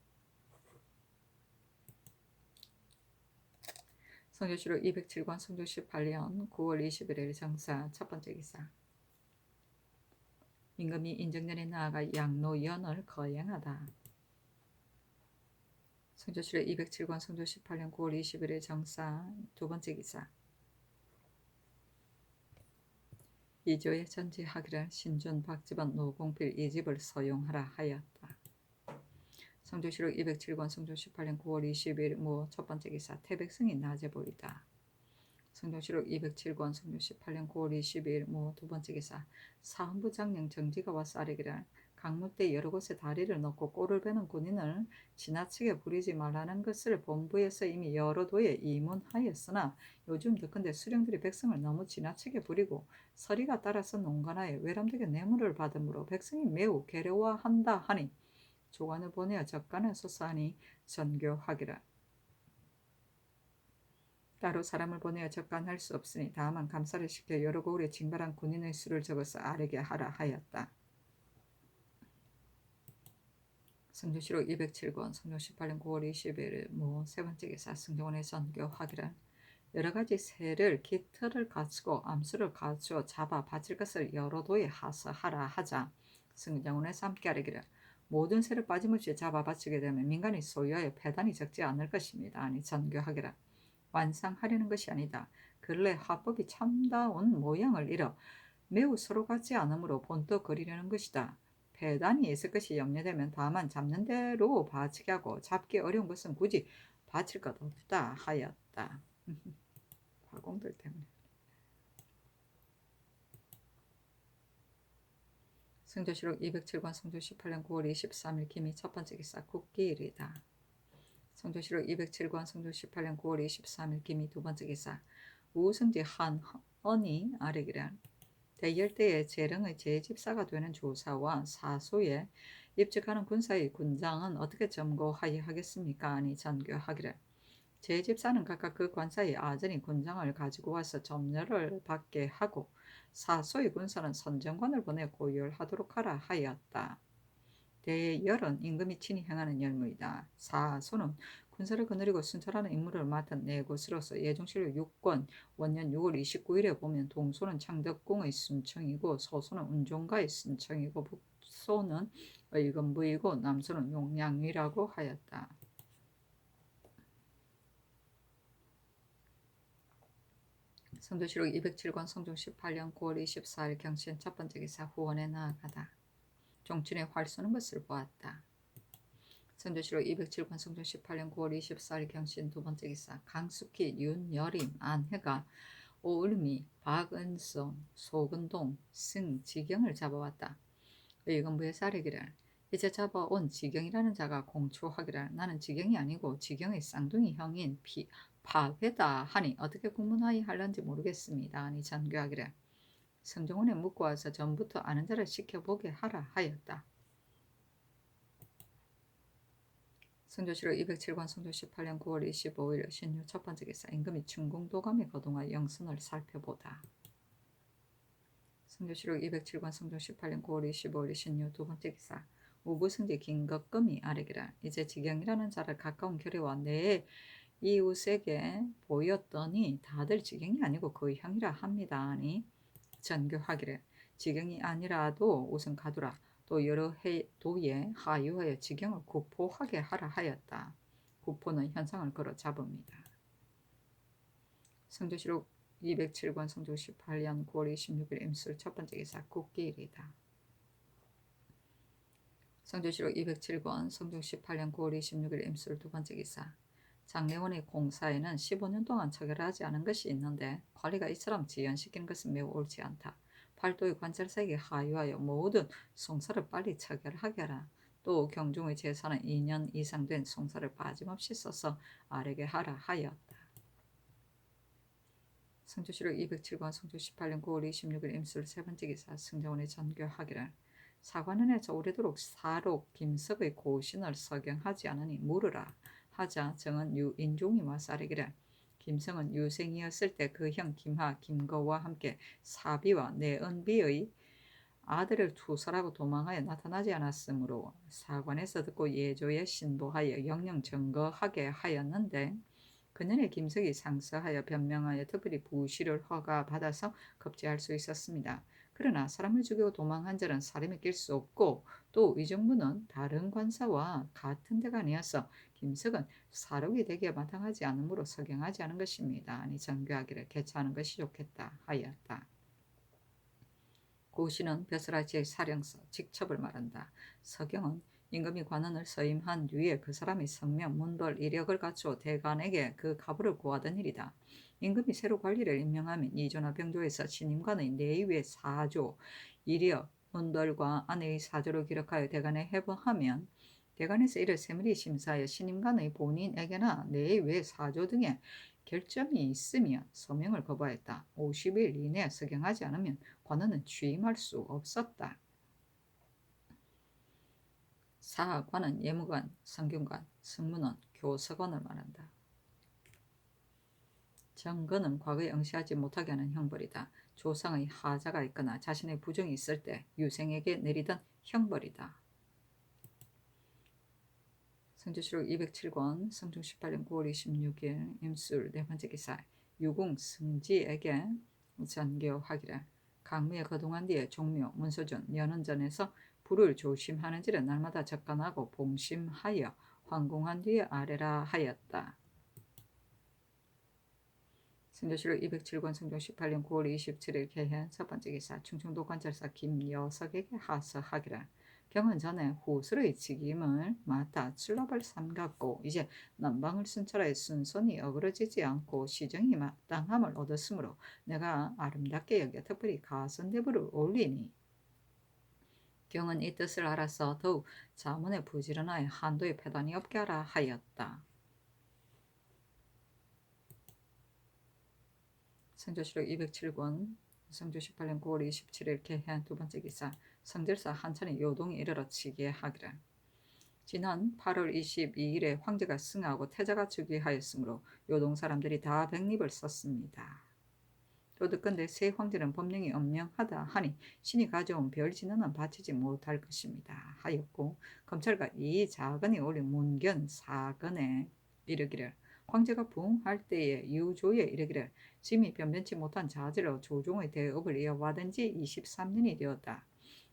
성조실록 207권 성조 18년 9월 21일 정사 첫 번째 기사 임금이 인정년에 나아가 양로연을 거행하다. 성조실록 207권 성조 18년 9월 20일의 정사 두 번째 기사. 이조의 전지하기를 신준 박집원 노공필 이 집을 서용하라 하였다. 성조실록 207권 성조 18년 9월 20일 첫 번째 기사. 태백성이 낮에 보이다. 성조실록 207권 성조 18년 9월 20일 두 번째 기사. 사헌부 장령 정지가 와서 아뢰기를 강물대 여러 곳에 다리를 넣고 꼴을 베는 군인을 지나치게 부리지 말라는 것을 본부에서 이미 여러 도에 이문하였으나 요즘 더큰데 수령들이 백성을 너무 지나치게 부리고 서리가 따라서 농간하에 외람되게 뇌물을 받으므로 백성이 매우 괴로워한다 하니 조관을 보내어 적간을 소사하니 전교하기라. 따로 사람을 보내어 적간할 수 없으니 다만 감사를 시켜 여러 고을에 징발한 군인의 수를 적어서 아뢰게 하라 하였다. 성조실록 207권 성조 18년 9월 20일 세 번째 기사. 승정원의 전교하기를 여러가지 새를 깃털을 갖추고 암수를 갖추어 잡아 바칠 것을 여러 도에 하서하라 하자 승정원에서 함께 아뢰기를 모든 새를 빠짐없이 잡아 바치게 되면 민간이 소유하여 폐단이 적지 않을 것입니다. 아니 전교하기를 완상하려는 것이 아니다. 근래 화법이 참다운 모양을 잃어 매우 서로 같지 않으므로 본떠 그리려는 것이다. 폐단이 있을 것이 염려되면 다만 잡는 대로 바치게 하고 잡기 어려운 것은 굳이 바칠 것 없다 하였다. 화공들 때문에. 성조실록 207권 성조 18년 9월 23일 기미 첫 번째 기사. 국기일이다. 성조실록 207권 성조 18년 9월 23일 기미 두 번째 기사. 우승지 한언이 아뢰기를 대열대의 재령의 재집사가 되는 조사와 사소에 입직하는 군사의 군장은 어떻게 점거하여 하겠습니까? 아니 전교하기를 재집사는 각각 그 관사의 아전이 군장을 가지고 와서 점례를 받게 하고 사소의 군사는 선정관을 보내 고열하도록 하라 하였다. 대열은 임금이 친히 행하는 열무이다. 사소는 군사를 거느리고 순찰하는 임무를 맡은 네 곳으로서 예종실록 6권 원년 6월 29일에 보면 동소는 창덕궁의 순청이고 서소는 운종가의 순청이고 북소는 의금부이고 남소는 용량위라고 하였다. 성조실록 207권 성종 18년 9월 24일 경신 첫 번째 기사. 후원에 나아가다. 종춘의 활 쏘는 것을 보았다. 성조실록 207권 성종 18년 9월 24일 경신 두 번째 기사. 강숙희, 윤여림, 안혜가, 오을미, 박은성, 소근동, 승지경을 잡아왔다. 의금부에서 아뢰기를 이제 잡아온 지경이라는 자가 공초하기를 나는 지경이 아니고 지경의 쌍둥이 형인 파회다 하니 어떻게 구문하여 할런지 모르겠습니다. 아니 전교하기를 성종원에 묻고 와서 전부터 아는 자를 시켜보게 하라 하였다. 성조실록 207권 성조 18년 9월 25일 신유 첫 번째 기사. 임금이 충궁도감에 거동하여 영선을 살펴보다. 성조실록 207권 성조 18년 9월 25일 신유 두 번째 기사. 우부승지 김덕금이 아뢰기를 이제 지경이라는 자를 가까운 결의와 내 이웃에게 보였더니 다들 지경이 아니고 그 형이라 합니다. 아니 전교하기를 지경이 아니라도 우선 가두라. 또 여러 도에 하유하여 지경을 구포하게 하라 하였다. 구포는 현상을 걸어 잡읍니다. 성조실록 207권 성조 18년 9월 26일 임술 첫 번째 기사. 국기일이다. 성조실록 207권 성종 18년 9월 26일 임술 두 번째 기사. 장례원의 공사에는 15년 동안 처결하지 않은 것이 있는데 관리가 이처럼 지연시키는 것은 매우 옳지 않다. 팔도의 관찰사에게 하유하여 모든 송사를 빨리 처결하게 하라. 또 경중의 제사는 2년 이상 된 송사를 빠짐없이 써서 아뢰게 하라 하였다. 성조실록 207권 성조 18년 9월 26일 임술 세 번째 기사. 승정원의 전교하기를 사관원에서 오래도록 사록 김석의 고신을 서경하지 않으니 물으라 하자 정은 인종이 와서 아뢰기를 김성은 유생이었을 때 그 형 김하, 김거와 함께 사비와 내은비의 아들을 투설하고 도망하여 나타나지 않았으므로 사관에서 듣고 예조에 신보하여 영영 증거하게 하였는데 그년의 김석이 상서하여 변명하여 특별히 부시를 허가받아서 급제할 수 있었습니다. 그러나 사람을 죽이고 도망한 자는 사람이 낄 수 없고 또 이 정부는 다른 관사와 같은 데가 아니어서 김석은 사륙이 되기에 마땅하지 않으므로 석영하지 않은 것입니다. 아니 정교하기를 개최하는 것이 좋겠다 하였다. 고시는 벼슬아치의 사령서 직첩을 말한다. 서경은 임금이 관원을 서임한 뒤에 그 사람이 성명, 문벌, 이력을 갖추어 대간에게 그 가부를 구하던 일이다. 임금이 새로 관리를 임명하면 이조나 병조에서 신임관의 내외 사조, 이력, 문벌과 아내의 사조를 기록하여 대간에 해부하면 대간에서 이를 세밀히 심사하여 신임관의 본인에게나 내외 사조 등의 결점이 있으면 서명을 거부하였다. 50일 이내에 서경하지 않으면 관원은 취임할 수 없었다. 사관은 예무관, 성균관, 승문원, 교서관을 말한다. 정근은 과거에 응시하지 못하게 하는 형벌이다. 조상의 하자가 있거나 자신의 부정이 있을 때 유생에게 내리던 형벌이다. 성조실록 207권 성종 18년 9월 26일 임술 네 번째 기사 유궁 승지에게 전교하기를 강무에 거동한 뒤에 종묘 문소준 연원전에서 불을 조심하는지를 날마다 적간하고 봉심하여 황공한 뒤에 아래라 하였다. 성조실록 207권 성종 18년 9월 27일 개현 첫 번째 기사 충청도 관찰사 김여석에게 하서하기를 경은 전에 후술의 직임을 맡아 출납을 삼갔고 이제 남방을 순찰하여 순손이 어그러지지 않고 시정이 마땅함을 얻었으므로 내가 아름답게 여겨 특별히 가선대부를 올리니 경은 이 뜻을 알아서 더욱 자문에 부지런하여 한도에 패단이 없게 하라 하였다. 성조실록 207권 성조 18년 9월 27일 개현 두 번째 기사 성질사 한천이 요동이 이르러 치게하기를 지난 8월 22일에 황제가 승하고 태자가 즉위하였으므로 요동 사람들이 다 백립을 썼습니다. 도득건대 새 황제는 법령이 엄명하다 하니 신이 가져온 별진언은 바치지 못할 것입니다 하였고 검찰과 이 작은이 올린 문견 사건에 이르기를 황제가 부흥할 때에 유조에 이르기를 짐이 변변치 못한 자질로 조종의 대업을 이어받은 지 23년이 되었다.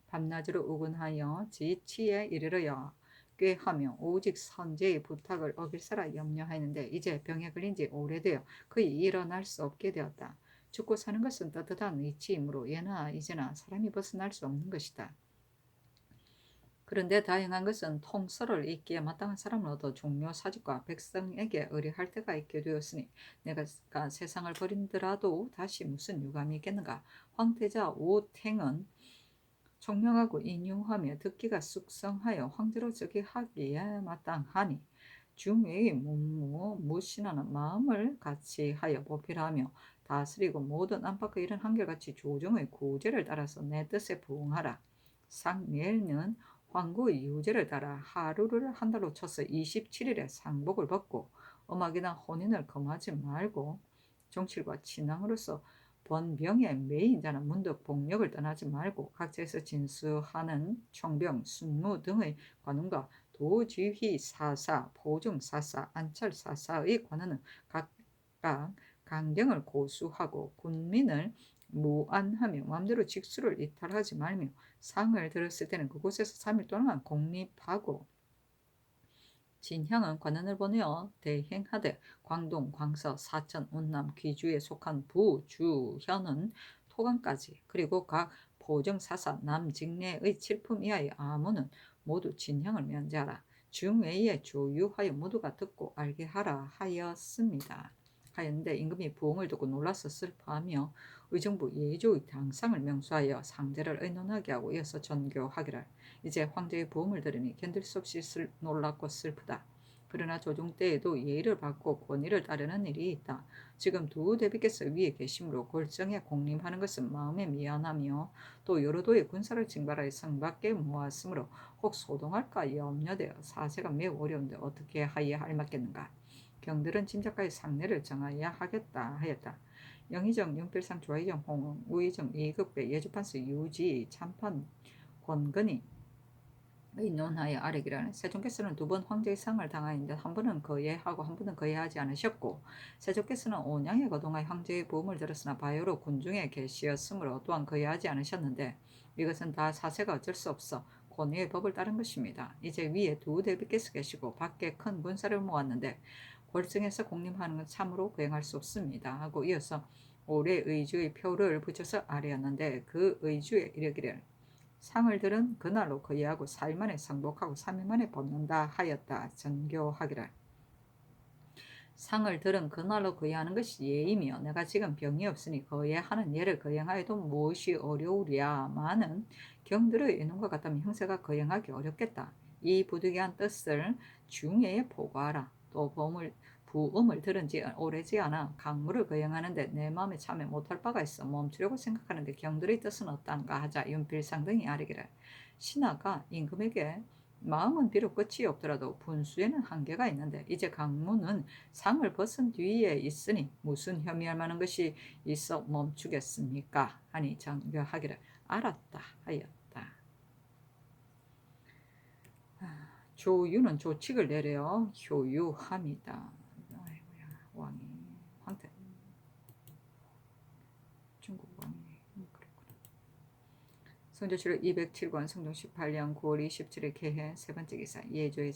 밤낮으로 우근하여 지치에 이르러야 꾀하며 오직 선제의 부탁을 어길사라 염려하였는데 이제 병에 걸린 지 오래되어 거의 일어날 수 없게 되었다. 죽고 사는 것은 떳떳한 이치이므로 예나 이제나 사람이 벗어날 수 없는 것이다. 그런데 다행한 것은 통서를 읽기에 마땅한 사람을 얻어 종묘 사직과 백성에게 의뢰할 때가 있게 되었으니 내가 세상을 버린더라도 다시 무슨 유감이 있겠는가. 황태자 오탱은 총명하고 인유하며 듣기가 쑥성하여 황제로 즉위하기에 마땅하니 중외의 문무 무신하는 마음을 같이 하여 보필하며 다스리고 모든 안팎의 일은 한결같이 조정의 구제를 따라서 내 뜻에 부응하라. 상miel는 황구의 유제를 따라 하루를 한 달로 쳐서 27일에 상복을 벗고 음악이나 혼인을 금하지 말고 정칠과 친왕으로서 번병의 매인자는 문득 복력을 떠나지 말고 각지에서 진수하는 총병, 순무 등의 관원과 도지휘 사사, 보증 사사, 안찰 사사의 관원은 각각 강경을 고수하고 군민을 무안하며 마음대로 직수를 이탈하지 말며 상을 들었을 때는 그곳에서 3일 동안 공립하고 진향은 관원을 보내어 대행하되 광동, 광서, 사천, 운남, 귀주에 속한 부, 주, 현은 토강까지 그리고 각 보정사사, 남직내의 칠품 이하의 아무는 모두 진향을 면제하라. 중외에 조유하여 모두가 듣고 알게 하라 하였습니다. 하였는데 임금이 부흥을 듣고 놀라서 슬퍼하며 의정부 예조의 당상을 명수하여 상제를 의논하게 하고 이어서 전교하기를 이제 황제의 부흥을 들으니 견딜 수 없이 놀랍고 슬프다. 그러나 조종 때에도 예의를 받고 권위를 따르는 일이 있다. 지금 두 대비께서 위에 계심으로 골정에 공림하는 것은 마음에 미안하며 또 여러 도의 군사를 징발하여 성밖에 모았으므로 혹 소동할까 염려되어 사세가 매우 어려운데 어떻게 하여야 할 맞겠는가. 경들은 짐작하여 상례를 정하여야 하겠다 하였다. 영의정, 윤필상, 조혜경, 홍응, 우의정, 이극배, 예주판서 유지, 참판, 권근희, 의논하여 아래기라는 세종께서는 두 번 황제의 상을 당하였는데 한 번은 거예하고 한 번은 거예하지 않으셨고 세종께서는 온양에 거동하여 황제의 부음을 들었으나 바요로 군중에 계시었으므로 또한 거예하지 않으셨는데 이것은 다 사세가 어쩔 수 없어 권위의 법을 따른 것입니다. 이제 위에 두 대비께서 계시고 밖에 큰 군사를 모았는데 골정에서 공림하는 건 참으로 거행할 수 없습니다. 하고 이어서 올해 의주의 표를 붙여서 아뢰었는데 그 의주에 이르기를 상을 들은 그날로 거예하고 4일 만에 상복하고 3일 만에 벗는다 하였다. 전교하기를. 상을 들은 그날로 거예하는 것이 예이며 내가 지금 병이 없으니 거예하는 예를 거행하여도 무엇이 어려우랴마는 경들의 예능과 같다면 형세가 거행하기 어렵겠다. 이 부득이한 뜻을 중예에 보고하라. 또 부음을 들은 지 오래지 않아 강물을 거행하는데 내 마음에 참에 못할 바가 있어 멈추려고 생각하는데 경들의 뜻은 어떠한가 하자 윤필상 등이 아뢰기를 신하가 임금에게 마음은 비록 끝이 없더라도 분수에는 한계가 있는데 이제 강문은 상을 벗은 뒤에 있으니 무슨 혐의할 만한 것이 있어 멈추겠습니까? 하니 정교하기를 알았다 하였다. 조유는 조칙을 내려 효유함이다. 아이고야, 왕이 황태 중국 왕이 그랬구나. 성조실록 207권 성종 18년 9월 27일 개해 세 번째 기사 예조의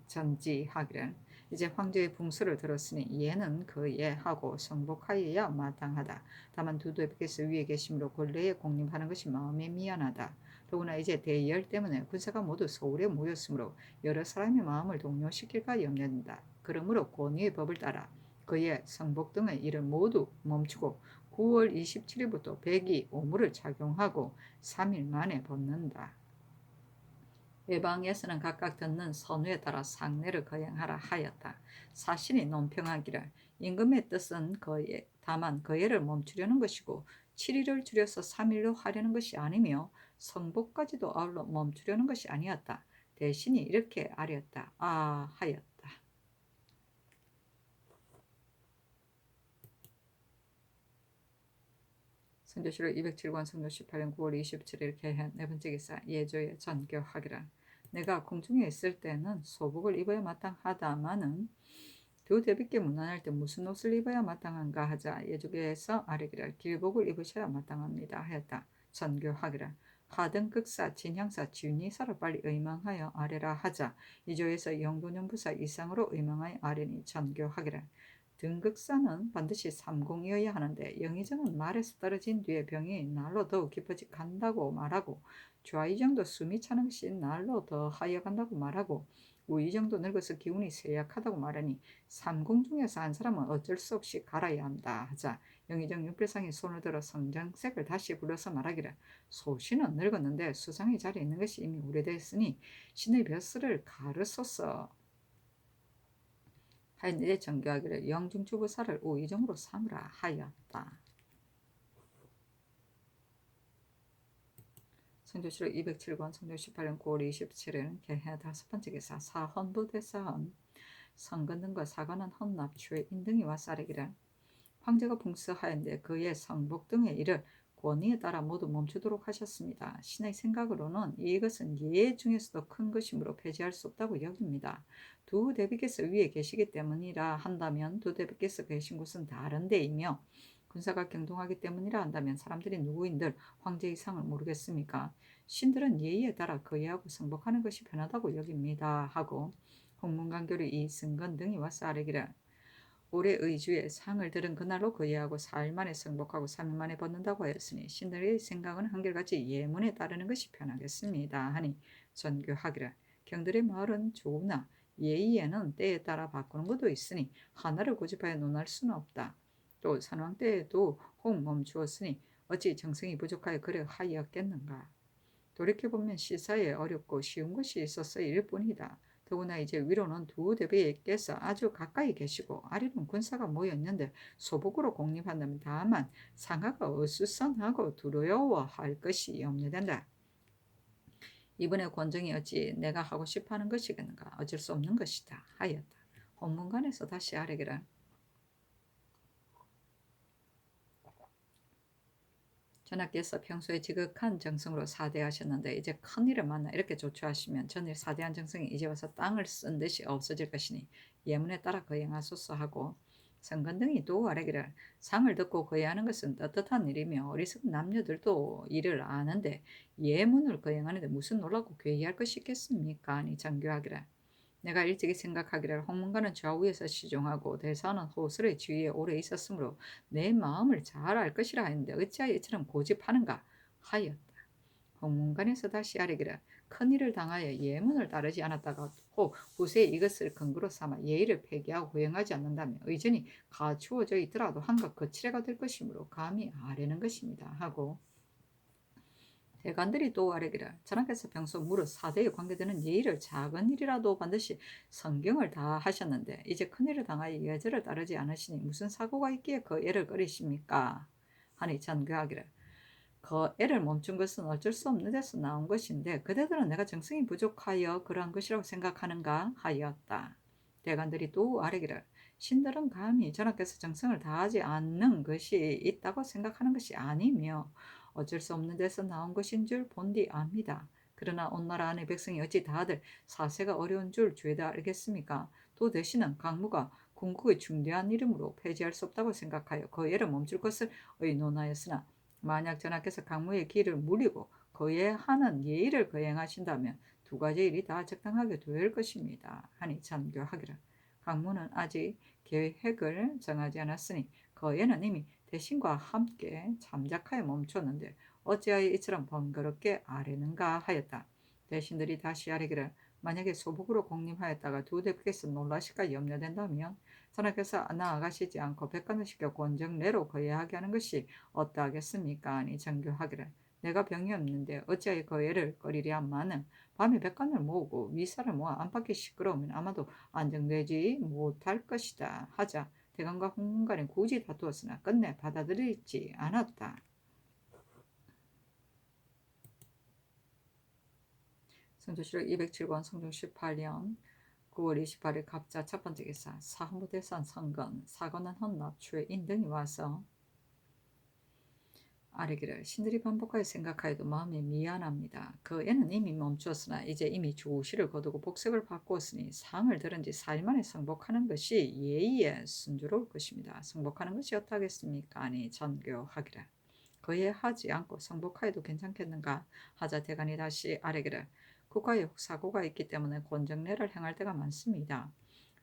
전지하기를 이제 황제의 붕수를 들었으니 예는 그 예하고 성복하여야 마땅하다. 다만 두 대비께서 위에 계심으로 권례에 공림하는 것이 마음에 미안하다. 더구나 이제 대열 때문에 군사가 모두 서울에 모였으므로 여러 사람의 마음을 동요시킬까 염려된다. 그러므로 권위의 법을 따라 그의 성복 등의 일을 모두 멈추고 9월 27일부터 백이 오물을 착용하고 3일 만에 벗는다. 외방에서는 각각 듣는 선우에 따라 상례를 거행하라 하였다. 사신이 논평하기를 임금의 뜻은 다만 거예를 멈추려는 것이고 7일을 줄여서 3일로 하려는 것이 아니며 성복까지도 아울러 멈추려는 것이 아니었다. 대신이 이렇게 아뢰었다. 하였다. 성조실록 207권 성조 18년 9월 27일 개해 네 번째 기사 예조의 전교하기라. 내가 궁중에 있을 때는 소복을 입어야 마땅하다마는 두 대비께 문안할 때 무슨 옷을 입어야 마땅한가 하자 예조께서 아뢰기를 길복을 입으셔야 마땅합니다 하였다. 전교하기라. 하등극사, 진향사, 지윤이사를 빨리 의망하여 아뢰라 하자 이조에서 영도년부사 이상으로 의망하여 아뢰니 전교하기라. 등극사는 반드시 3공이어야 하는데 영의정은 말에서 떨어진 뒤에 병이 날로 더욱 깊어지 간다고 말하고 좌의정도 숨이 차는 것이 날로 더 하여 간다고 말하고 우의정도 늙어서 기운이 쇠약하다고 말하니 3공 중에서 한 사람은 어쩔 수 없이 갈아야 한다 하자 영의정 윤필상이 손을 들어 성정색을 다시 불러서 말하기를 소신은 늙었는데 수상의 자리에 있는 것이 이미 오래됐으니 신의 벼슬을 가르소서 하였는데 정교하기를 영중주부사를 우의정으로 삼으라 하였다. 성조실록 207권 성조 18년 9월 27일 개해 다섯 번째 기사 사헌부대사헌 성근 등과 사관은 헌납추의 인등이 와서 아뢰기를 황제가 붕수하였는데 그의 성복 등의 일을 권위에 따라 모두 멈추도록 하셨습니다. 신의 생각으로는 이것은 예 중에서도 큰 것이므로 폐지할 수 없다고 여깁니다. 두 대비께서 위에 계시기 때문이라 한다면 두 대비께서 계신 곳은 다른 데이며 군사가 경동하기 때문이라 한다면 사람들이 누구인들 황제의 상을 모르겠습니까? 신들은 예의에 따라 거예하고 성복하는 것이 편하다고 여깁니다. 하고 홍문관교류 이승건 등이 와서 아뢰기를 올해 의주에 상을 들은 그날로 거예하고 4일 만에 성복하고 3일 만에 벗는다고 하였으니 신들의 생각은 한결같이 예문에 따르는 것이 편하겠습니다. 하니 전교하기를 경들의 말은 좋으나 예의에는 때에 따라 바꾸는 것도 있으니 하나를 고집하여 논할 수는 없다. 또 선왕 때에도 혹 멈추었으니 어찌 정성이 부족하여 그래 하였겠는가. 돌이켜보면 시사에 어렵고 쉬운 것이 있어서 일 뿐이다. 더구나 이제 위로는 두 대비께서 아주 가까이 계시고 아래는 군사가 모여 있는데 소복으로 공립한다면 다만 상하가 어수선하고 두려워할 것이 염려된다. 이번에 권정이 어찌 내가 하고 싶어하는 것이겠는가 어쩔 수 없는 것이다 하였다. 헌문관에서 다시 아뢰기를 전하께서 평소에 지극한 정성으로 사대하셨는데 이제 큰일을 만나 이렇게 조처하시면 전일 사대한 정성이 이제 와서 땅을 쓴 듯이 없어질 것이니 예문에 따라 거행하소서 하고 성건등이 또 아래기를 상을 듣고 거행하는 것은 떳떳한 일이며 어리석은 남녀들도 이를 아는데 예문을 거행하는데 무슨 놀라고 괴이할 것이 있겠습니까? 아니 장교하기를 내가 일찍이 생각하기를 홍문관은 좌우에서 시종하고 대사는 호술의 지위에 오래 있었으므로 내 마음을 잘 알 것이라 했는데 어찌하여 이처럼 고집하는가 하였다. 홍문관에서 다시 아뢰기를 큰일을 당하여 예문을 따르지 않았다가 혹 후세에 이것을 근거로 삼아 예의를 폐기하고 호행하지 않는다면 의전이 갖추어져 있더라도 한껏 거칠애가 될 것이므로 감히 아뢰는 것입니다 하고 대관들이 또 아뢰기를 전하께서 평소 무릇 사대에 관계되는 예의를 작은 일이라도 반드시 성경을 다 하셨는데 이제 큰일을 당하여 예절을 따르지 않으시니 무슨 사고가 있기에 그 애를 꺼리십니까? 하니 전교하기를 그 애를 멈춘 것은 어쩔 수 없는 데서 나온 것인데 그대들은 내가 정성이 부족하여 그러한 것이라고 생각하는가 하였다. 대관들이 또 아뢰기를 신들은 감히 전하께서 정성을 다하지 않는 것이 있다고 생각하는 것이 아니며 어쩔 수 없는 데서 나온 것인 줄 본디 압니다. 그러나 온 나라 안의 백성이 어찌 다들 사세가 어려운 줄 죄다 알겠습니까? 또 대신은 강무가 궁극의 중대한 이름으로 폐지할 수 없다고 생각하여 그 애를 멈출 것을 의논하였으나 만약 전하께서 강무의 길을 물리고 그에 하는 예의를 거행하신다면 두 가지 일이 다 적당하게 될 것입니다. 하니 참교하기를 강무는 아직 계획을 정하지 않았으니 그에는 이미 대신과 함께 잠작하여 멈췄는데 어찌하여 이처럼 번거롭게 아뢰는가 하였다. 대신들이 다시 아뢰기를 만약에 소복으로 공림하였다가 두 대표께서 놀라실까 염려된다면 전하께서 나아가시지 않고 백관을 시켜 권정내로 거예하게 하는 것이 어떠하겠습니까? 아니 정교하기를 내가 병이 없는데 어찌하여 거예를 꺼리랴마는 밤에 백관을 모으고 위사를 모아 안팎이 시끄러우면 아마도 안정되지 못할 것이다 하자 대관과 홍문관이 굳이 다투었으나 끝내 받아들이지 않았다. 성조실록 207권 성종 18년 9월 28일 갑자 첫 번째 기사 사무대산 성건 사건은 헌납 최인 등이 와서 아뢰기를 신들이 반복하여 생각하여도 마음이 미안합니다. 그 애는 이미 멈추었으나 이제 이미 조시를 거두고 복색을 바꾸었으니 상을 들은 지 4일 만에 성복하는 것이 예의에 순조로울 것입니다. 성복하는 것이 어떠하겠습니까? 아니 전교하기를 그에 하지 않고 성복하여도 괜찮겠는가 하자 대간이 다시 아뢰기를 국가에 사고가 있기 때문에 권정례를 행할 때가 많습니다.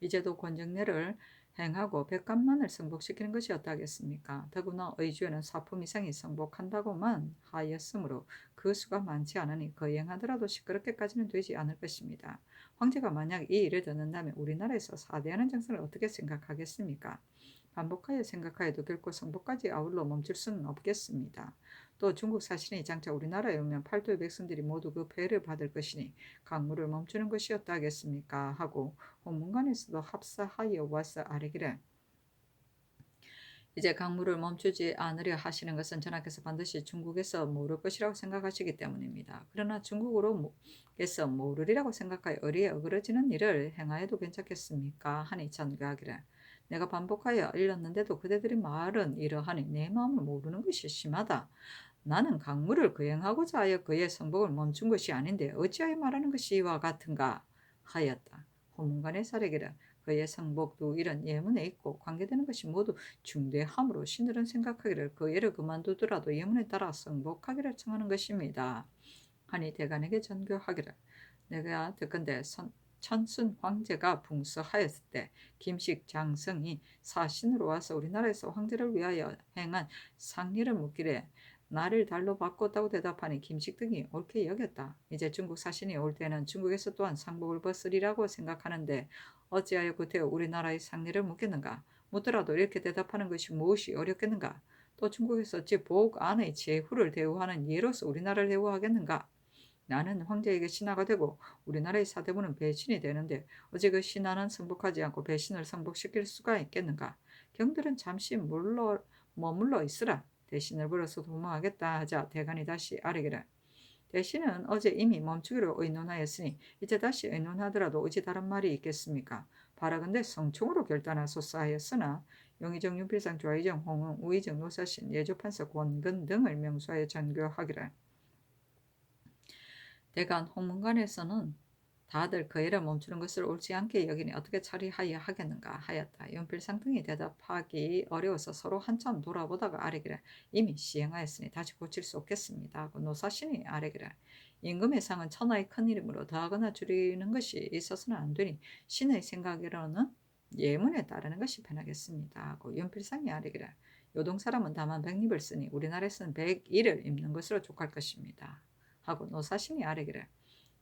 이제도 권정례를 행하고 백관만을 성복시키는 것이 어떠하겠습니까? 더구나 의주에는 4품 이상이 성복한다고만 하였으므로 그 수가 많지 않으니 거행하더라도 시끄럽게까지는 되지 않을 것입니다. 황제가 만약 이 일을 듣는다면 우리나라에서 사대하는 정성을 어떻게 생각하겠습니까? 반복하여 생각하여도 결코 성복까지 아울러 멈출 수는 없겠습니다. 또 중국 사신이 장차 우리나라에 오면 팔도의 백성들이 모두 그 배를 받을 것이니 강물을 멈추는 것이 어떠하겠습니까? 하고 홍문관에서도 합사하여 와서 아뢰기를 이제 강물을 멈추지 않으려 하시는 것은 전하께서 반드시 중국에서 모를 것이라고 생각하시기 때문입니다. 그러나 중국으로에서 모르리라고 생각하여 의리에 어그러지는 일을 행하여도 괜찮겠습니까? 하니 전교하기를 내가 반복하여 일렀는데도 그대들이 말은 이러하니 내 마음을 모르는 것이 심하다. 나는 강물을 거행하고자 하여 그의 성복을 멈춘 것이 아닌데 어찌하여 말하는 것이 이와 같은가 하였다. 호문관의 사례기를 그의 성복도 이런 예문에 있고 관계되는 것이 모두 중대함으로 신들은 생각하기를 그 예를 그만두더라도 예문에 따라 성복하기를 청하는 것입니다. 하니 대간에게 전교하기를 내가 듣건대 천순 황제가 붕서하였을 때 김식 장성이 사신으로 와서 우리나라에서 황제를 위하여 행한 상리를 묻기래 나를 달로 바꿨다고 대답하니 김식 등이 옳게 여겼다. 이제 중국 사신이 올 때는 중국에서 또한 상복을 벗으리라고 생각하는데 어찌하여 그때 우리나라의 상리를 묻겠는가? 묻더라도 이렇게 대답하는 것이 무엇이 어렵겠는가? 또 중국에서 어찌 복 안의 제후를 대우하는 예로서 우리나라를 대우하겠는가? 나는 황제에게 신하가 되고 우리나라의 사대부는 배신이 되는데 어찌 그 신하는 성복하지 않고 배신을 성복시킬 수가 있겠는가? 경들은 잠시 머물러 있으라. 대신을 벌어서 도망하겠다 하자 대간이 다시 아뢰기를 대신은 어제 이미 멈추기로 의논하였으니 이제 다시 의논하더라도 어찌 다른 말이 있겠습니까? 바라건대 성총으로 결단하소서 하였으나 용의정, 윤필상, 좌의정, 홍응, 우의정, 노사신, 예조판사, 권근 등을 명수하여 전교하기를. 대간 홍문관에서는 다들 그 일을 멈추는 것을 옳지 않게 여기니 어떻게 처리하여 하겠는가 하였다. 윤필상 등이 대답하기 어려워서 서로 한참 돌아보다가 아뢰기를 이미 시행하였으니 다시 고칠 수 없겠습니다 하고 노사신이 아뢰기를 임금의 상은 천하의 큰일이므로 더하거나 줄이는 것이 있어서는 안 되니 신의 생각으로는 예문에 따르는 것이 편하겠습니다 하고 윤필상이 아뢰기를 요동 사람은 다만 100립을 쓰니 우리나라에서는 101을 입는 것으로 족할 것입니다 하고 노사신이 아뢰기를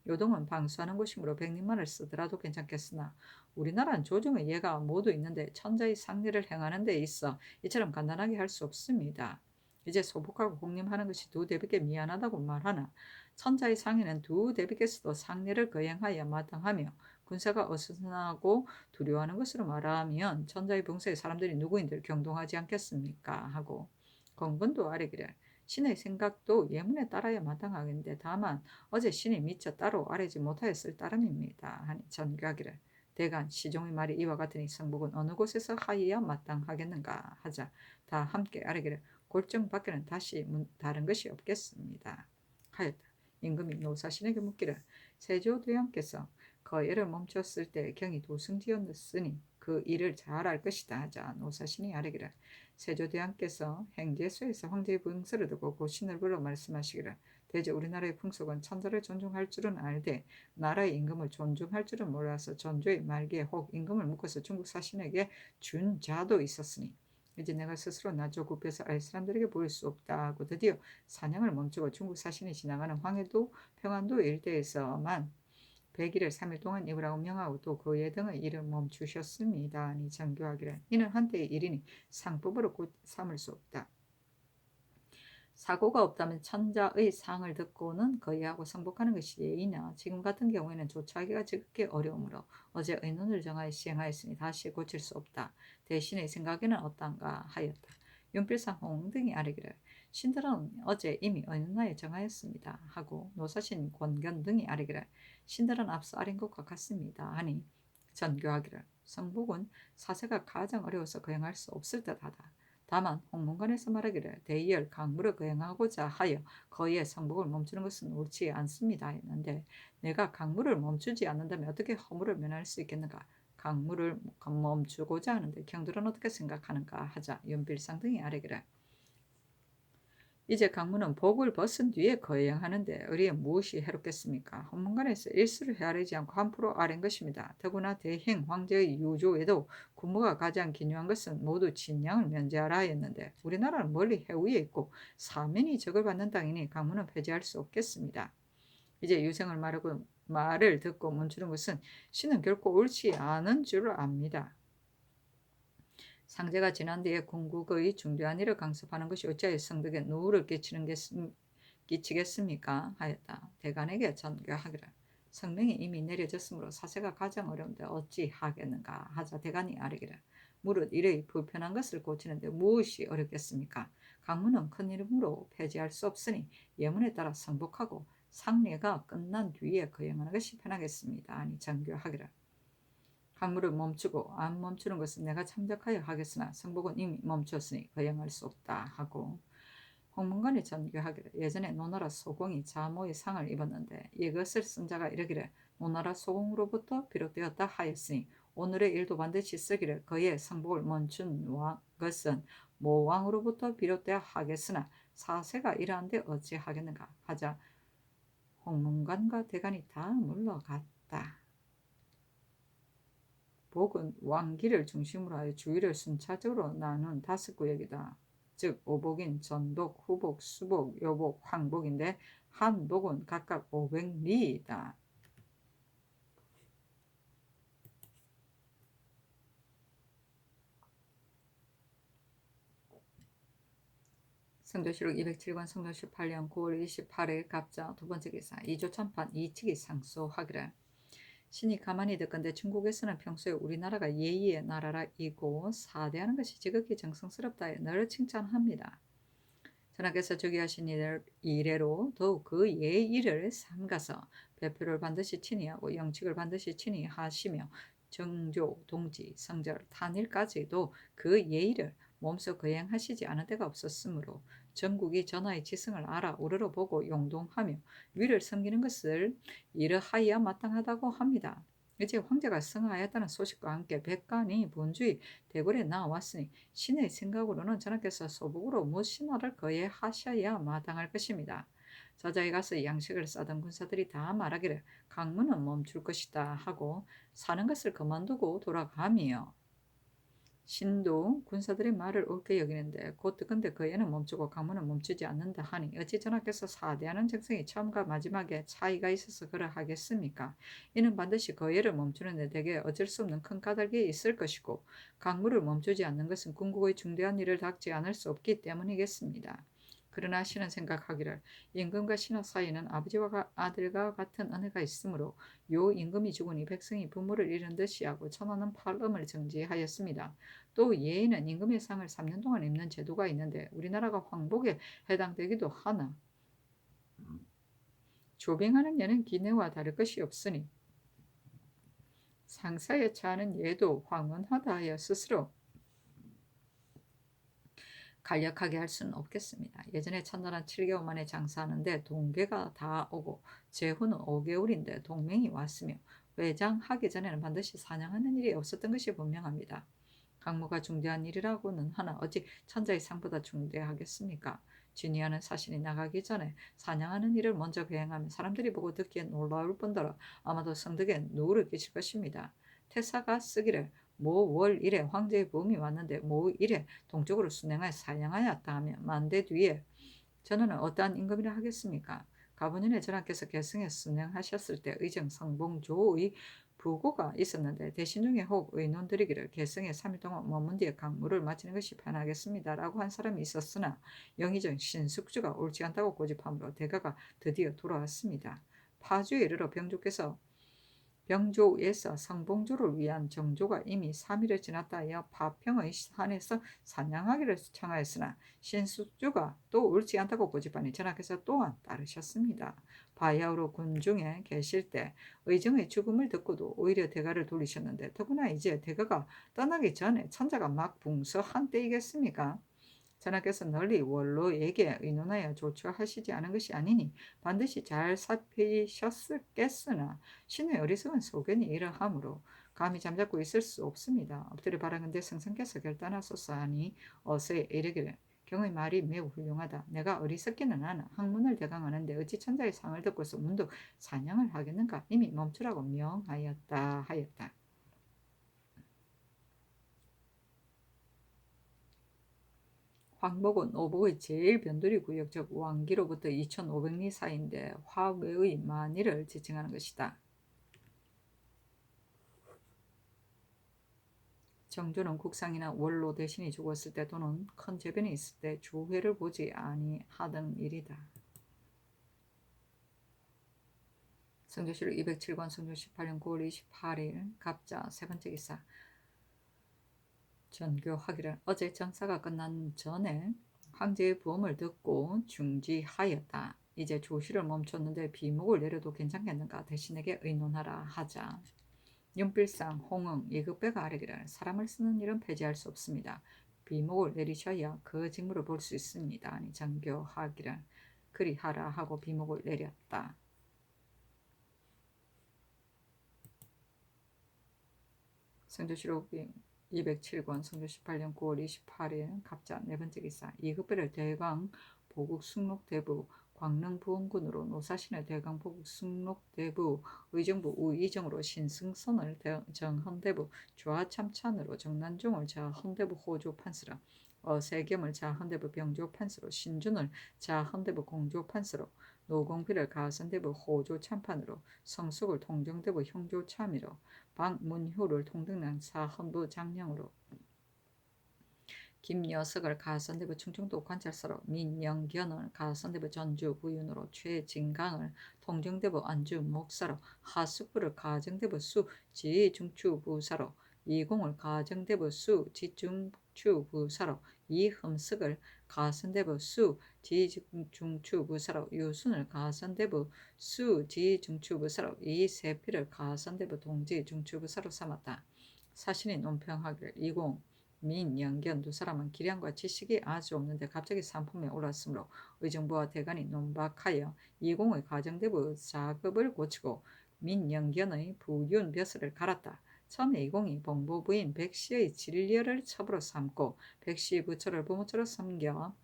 요동은 방수하는 곳이므로 100립만을 쓰더라도 괜찮겠으나 우리나라는 조정의 예가 모두 있는데 천자의 상례를 행하는 데 있어 이처럼 간단하게 할 수 없습니다. 이제 소복하고 공림하는 것이 두 대비께 미안하다고 말하나 천자의 상에는 두 대비께서도 상례를 거행하여 마땅하며 군사가 어수선하고 두려워하는 것으로 말하면 천자의 봉사에 사람들이 누구인들 경동하지 않겠습니까? 하고 건건도 아뢰기를 신의 생각도 예문에 따라야 마땅하겠는데 다만 어제 신이 미처 따로 아뢰지 못하였을 따름입니다. 하니 전교하기를 대간 시종의 말이 이와 같으니 성복은 어느 곳에서 하여야 마땅하겠는가 하자 다 함께 아뢰기를 골정 밖에는 다시 다른 것이 없겠습니다. 하였다. 임금이 노사신에게 묻기를 세조대왕께서 거예를 멈췄을 때 경이 도승지었으니 그 일을 잘 알 것이다 하자 노사신이 아뢰기를 세조대왕께서 행제소에서 황제의 분서를 두고 고신을 불러 말씀하시기를 대저 우리나라의 풍속은 천자를 존중할 줄은 알되 나라의 임금을 존중할 줄은 몰라서 전조의 말기에 혹 임금을 묶어서 중국 사신에게 준 자도 있었으니 이제 내가 스스로 나조 굽혀서 알 사람들에게 보일 수 없다 하고 드디어 사냥을 멈추고 중국 사신이 지나가는 황해도 평안도 일대에서만 100일을 3일 동안 입으라고 명하고 또 그 외 등의 일을 멈추셨습니다. 아니 장교하기를 이는 한때의 일이니 상법으로 곧 삼을 수 없다. 사고가 없다면 천자의 상을 듣고는 거의하고 성복하는 것이 예이나 지금 같은 경우에는 조차하기가 지극히 어려우므로 어제 의논을 정하여 시행하였으니 다시 고칠 수 없다. 대신의 생각에는 어떤가 하였다. 윤필상, 홍 등이 아뢰기를 신들은 어제 이미 의논하여 정하였습니다. 하고 노사신, 권견 등이 아뢰기를 신들은 앞서 아린 것과 같습니다. 하니 전교하기를 성복은 사세가 가장 어려워서 거행할 수 없을 듯하다. 다만 홍문관에서 말하기를 대의열 강물을 거행하고자 하여 거의의 성복을 멈추는 것은 옳지 않습니다 했는데 내가 강물을 멈추지 않는다면 어떻게 허물을 면할 수 있겠는가? 강물을 멈추고자 하는데 경들은 어떻게 생각하는가 하자 윤필상 등이 아뢰기를 이제 강문은 복을 벗은 뒤에 거행하는데 의리에 무엇이 해롭겠습니까? 헌문관에서 일수를 헤아리지 않고 한프로 아랜 것입니다. 더구나 대행 황제의 유조에도 군무가 가장 기묘한 것은 모두 진양을 면제하라 하였는데 우리나라는 멀리 해우에 있고 사면이 적을 받는 땅이니 강문은 폐지할 수 없겠습니다. 이제 유생을 말을 듣고 멈추는 것은 신은 결코 옳지 않은 줄 압니다. 상제가 지난 뒤에 궁극의 중대한 일을 강습하는 것이 어찌하여 성덕에 누를 끼치겠습니까? 하였다. 대간에게 전교하기를 성명이 이미 내려졌으므로 사세가 가장 어려운데 어찌 하겠는가 하자 대간이 아뢰기를 무릇 이의 불편한 것을 고치는데 무엇이 어렵겠습니까? 강문은 큰일이므로 폐지할 수 없으니 예문에 따라 성복하고 상례가 끝난 뒤에 거행하는 것이 편하겠습니다. 아니 전교하기를 강물을 멈추고 안 멈추는 것은 내가 참작하여 하겠으나 성복은 이미 멈췄으니 거행할 수 없다 하고 홍문관이 전교하기를 예전에 노나라 소공이 자모의 상을 입었는데 이것을 쓴 자가 이르기를 노나라 소공으로부터 비롯되었다 하였으니 오늘의 일도 반드시 쓰기를 그의 성복을 멈춘 것은 모왕으로부터 비롯되어 하겠으나 사세가 이러한데 어찌하겠는가 하자 홍문관과 대간이 다 물러갔다. 복은 왕기를 중심으로 하여 주위를 순차적으로 나눈 5구역이다. 즉 오복인 전복, 후복, 수복, 여복, 황복인데 한 복은 각각 500리이다. 성조실록 207권 성조 18년 9월 28일 갑자 두 번째 기사 이조참판 이치기 상소하기를 신이 가만히 듣건대 중국에서는 평소에 우리나라가 예의의 나라이고 사대하는 것이 지극히 정성스럽다 늘 칭찬합니다. 전하께서 즉위하신 이래로 더욱 그 예의를 삼가서 배표를 반드시 친히 하고 영칙을 반드시 친히 하시며 정조, 동지, 성절, 탄일까지도 그 예의를 몸소 거행하시지 않은 데가 없었으므로 전국이 전하의 지성을 알아 우러러보고 용동하며 위를 섬기는 것을 이러하여야 마땅하다고 합니다. 이제 황제가 승하하였다는 소식과 함께 백관이 본주의 대궐에 나왔으니 신의 생각으로는 전하께서 소복으로 무신화를 거예하셔야 마땅할 것입니다. 저자에 가서 양식을 싸던 군사들이 다 말하기를 강문은 멈출 것이다 하고 사는 것을 그만두고 돌아가며 신도 군사들의 말을 옳게 여기는데 곧 듣건대 그 애는 멈추고 강문은 멈추지 않는다 하니 어찌 전하께서 사대하는 정성이 처음과 마지막에 차이가 있어서 그러하겠습니까? 이는 반드시 그 애를 멈추는데 대개 어쩔 수 없는 큰 까닭이 있을 것이고 강물을 멈추지 않는 것은 궁극의 중대한 일을 닥지 않을 수 없기 때문이겠습니다. 그러나 신은 생각하기를 임금과 신하 사이에는 아버지와 아들과 같은 은혜가 있으므로 요 임금이 죽으니 백성이 부모를 잃은 듯이 하고 천하는 팔음을 정지하였습니다. 또 예인은 임금의 상을 3년 동안 입는 제도가 있는데 우리나라가 황복에 해당되기도 하나 조빙하는 예는 기내와 다를 것이 없으니 상사에 처하는 예도 황혼하다 하여 스스로 간략하게 할 수는 없겠습니다. 예전에 첫날은 7개월 만에 장사하는데 동계가 다 오고 제후는 5개월인데 동맹이 왔으며 외장하기 전에는 반드시 사냥하는 일이 없었던 것이 분명합니다. 강무가 중대한 일이라고는 하나 어찌 천자의 상보다 중대하겠습니까? 진이하는 사신이 나가기 전에 사냥하는 일을 먼저 거행하면 사람들이 보고 듣기에 놀라울 뿐더러 아마도 성덕에 누를 끼칠 것입니다. 태사가 쓰기를 모월 일에 황제의 부음이 왔는데 모일에 동쪽으로 순행하여 사냥하였다 하며 만대 뒤에 전하는 어떠한 임금이라 하겠습니까? 가보년에 전하께서 계승에 순행하셨을 때 의정 성봉조의 부고가 있었는데 대신 중에 혹 의논드리기를 계승에 3일 동안 머문 뒤에 강무를 마치는 것이 편하겠습니다 라고 한 사람이 있었으나 영의정 신숙주가 옳지 않다고 고집함으로 대가가 드디어 돌아왔습니다. 파주에 이르러 병조에서 성봉조를 위한 정조가 이미 3일을 지났다 하여 파평의 산에서 사냥하기를 청하였으나 신숙주가 또 옳지 않다고 고집하니 전하께서 또한 따르셨습니다. 바야흐로 군중에 계실 때 의정의 죽음을 듣고도 오히려 대가를 돌리셨는데 더구나 이제 대가가 떠나기 전에 천자가 막 붕서한 때이겠습니까? 전하께서 널리 원로에게 의논하여 조처하시지 않은 것이 아니니 반드시 잘 살피셨겠으나 신의 어리석은 소견이 이러하므로 감히 잠자코 있을 수 없습니다. 엎드려 바라건대 성상께서 결단하소서 하니 어서 이르기를 경의 말이 매우 훌륭하다. 내가 어리석기는 않아 학문을 대강하는데 어찌 천자의 상을 듣고서 문득 사냥을 하겠는가? 이미 멈추라고 명하였다 하였다. 황복은 오복의 제일 변두리 구역 즉 왕기로부터 2500리 사이인데 화외의 만일을 지칭하는 것이다. 정조는 국상이나 원로 대신이 죽었을 때 또는 큰 재변이 있을 때 주회를 보지 아니하던 일이다. 성조실 207권 성조 18년 9월 28일 갑자 세 번째 기사 전교하기를 어제 정사가 끝난 전에 황제의 부음을 듣고 중지하였다. 이제 조시를 멈췄는데 비목을 내려도 괜찮겠는가 대신에게 의논하라 하자. 윤필상, 홍응, 이급배가 아뢰기를 사람을 쓰는 일은 폐지할 수 없습니다. 비목을 내리셔야 그 직무를 볼 수 있습니다. 아니 정교하기를 그리하라 하고 비목을 내렸다. 성조실록 207권 성조 18년 9월 28일 갑자 네 번째 기사 이급배를 대강 보국 숙록대부 광릉부원군으로 노사신을 대강 보국 숙록대부 의정부 우이정으로 신승선을 정헌대부 좌참찬으로 정난종을 자헌대부 호조판스로 어세겸을 자헌대부 병조판스로 신준을 자헌대부 공조판스로 노공필을 가선대부 호조참판으로 성숙을 통정대부 형조참이로 박문효를 통등랑 사헌부 장령으로 김여석을 가선대부 충청도 관찰사로 민영견을 가선대부 전주 부윤으로 최진강을 통정대부 안주 목사로 하숙부를 가정대부 수 지중추 부사로 이공을 가정대부 수 지중 지중추부사로 이흠석을 가선대부 수 지중추부사로 유순을 가선대부 수 지중추부사로 이세필을 가선대부 동지중추부사로 삼았다. 사신이 논평하길 이공 민영견 두 사람은 기량과 지식이 아주 없는데 갑자기 상품에 올랐으므로 의정부와 대간이 논박하여 이공의 가정대부 작업을 고치고 민영견의 부윤 벼슬을 갈았다. 처음에 이공이 봉보 부인 백씨의 진료를 첩으로 삼고 백씨 부처를 부모처로 섬겨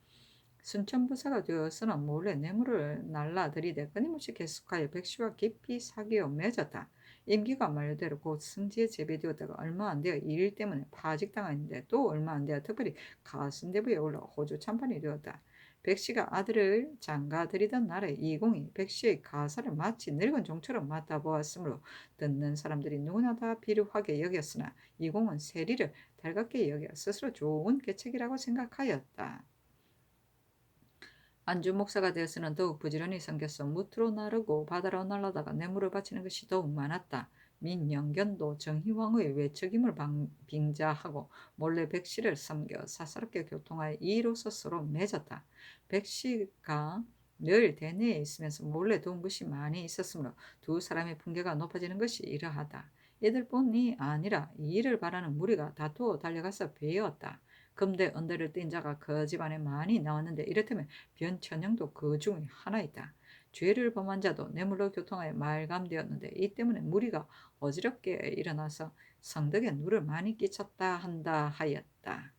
순천부사가 되어서는 몰래 뇌물을 날라들이되 끊임없이 계속하여 백씨와 깊이 사귀어 맺었다. 임기가 만료대로 곧 승지에 재배되었다가 얼마 안 되어 이 일 때문에 파직당했는데 또 얼마 안 되어 특별히 가순대부에 올라 호주 참판이 되었다. 백씨가 아들을 장가들이던 날에 이공이 백씨의 가사를 마치 늙은 종처럼 맡아보았으므로 듣는 사람들이 누구나 다 비루하게 여겼으나 이공은 세리를 달갑게 여겨 스스로 좋은 계책이라고 생각하였다. 안주 목사가 되어서는 더욱 부지런히 섬겼어. 무트로 나르고 바다로 날아다가 뇌물을 바치는 것이 더욱 많았다. 민영견도 정희왕의 외척임을 빙자하고 몰래 백씨를 섬겨 사사롭게 교통하여 이로써 서로 맺었다. 백씨가 늘 대내에 있으면서 몰래 도운 것이 많이 있었으므로 두 사람의 분계가 높아지는 것이 이러하다. 이들뿐이 아니라 이 일을 바라는 무리가 다투어 달려가서 배웠다. 금대 언대를 띈 자가 그 집안에 많이 나왔는데 이렇다면 변천형도 그 중에 하나이다. 죄를 범한 자도 뇌물로 교통하여 말감되었는데 이 때문에 무리가 어지럽게 일어나서 성덕에 누를 많이 끼쳤다 한다 하였다.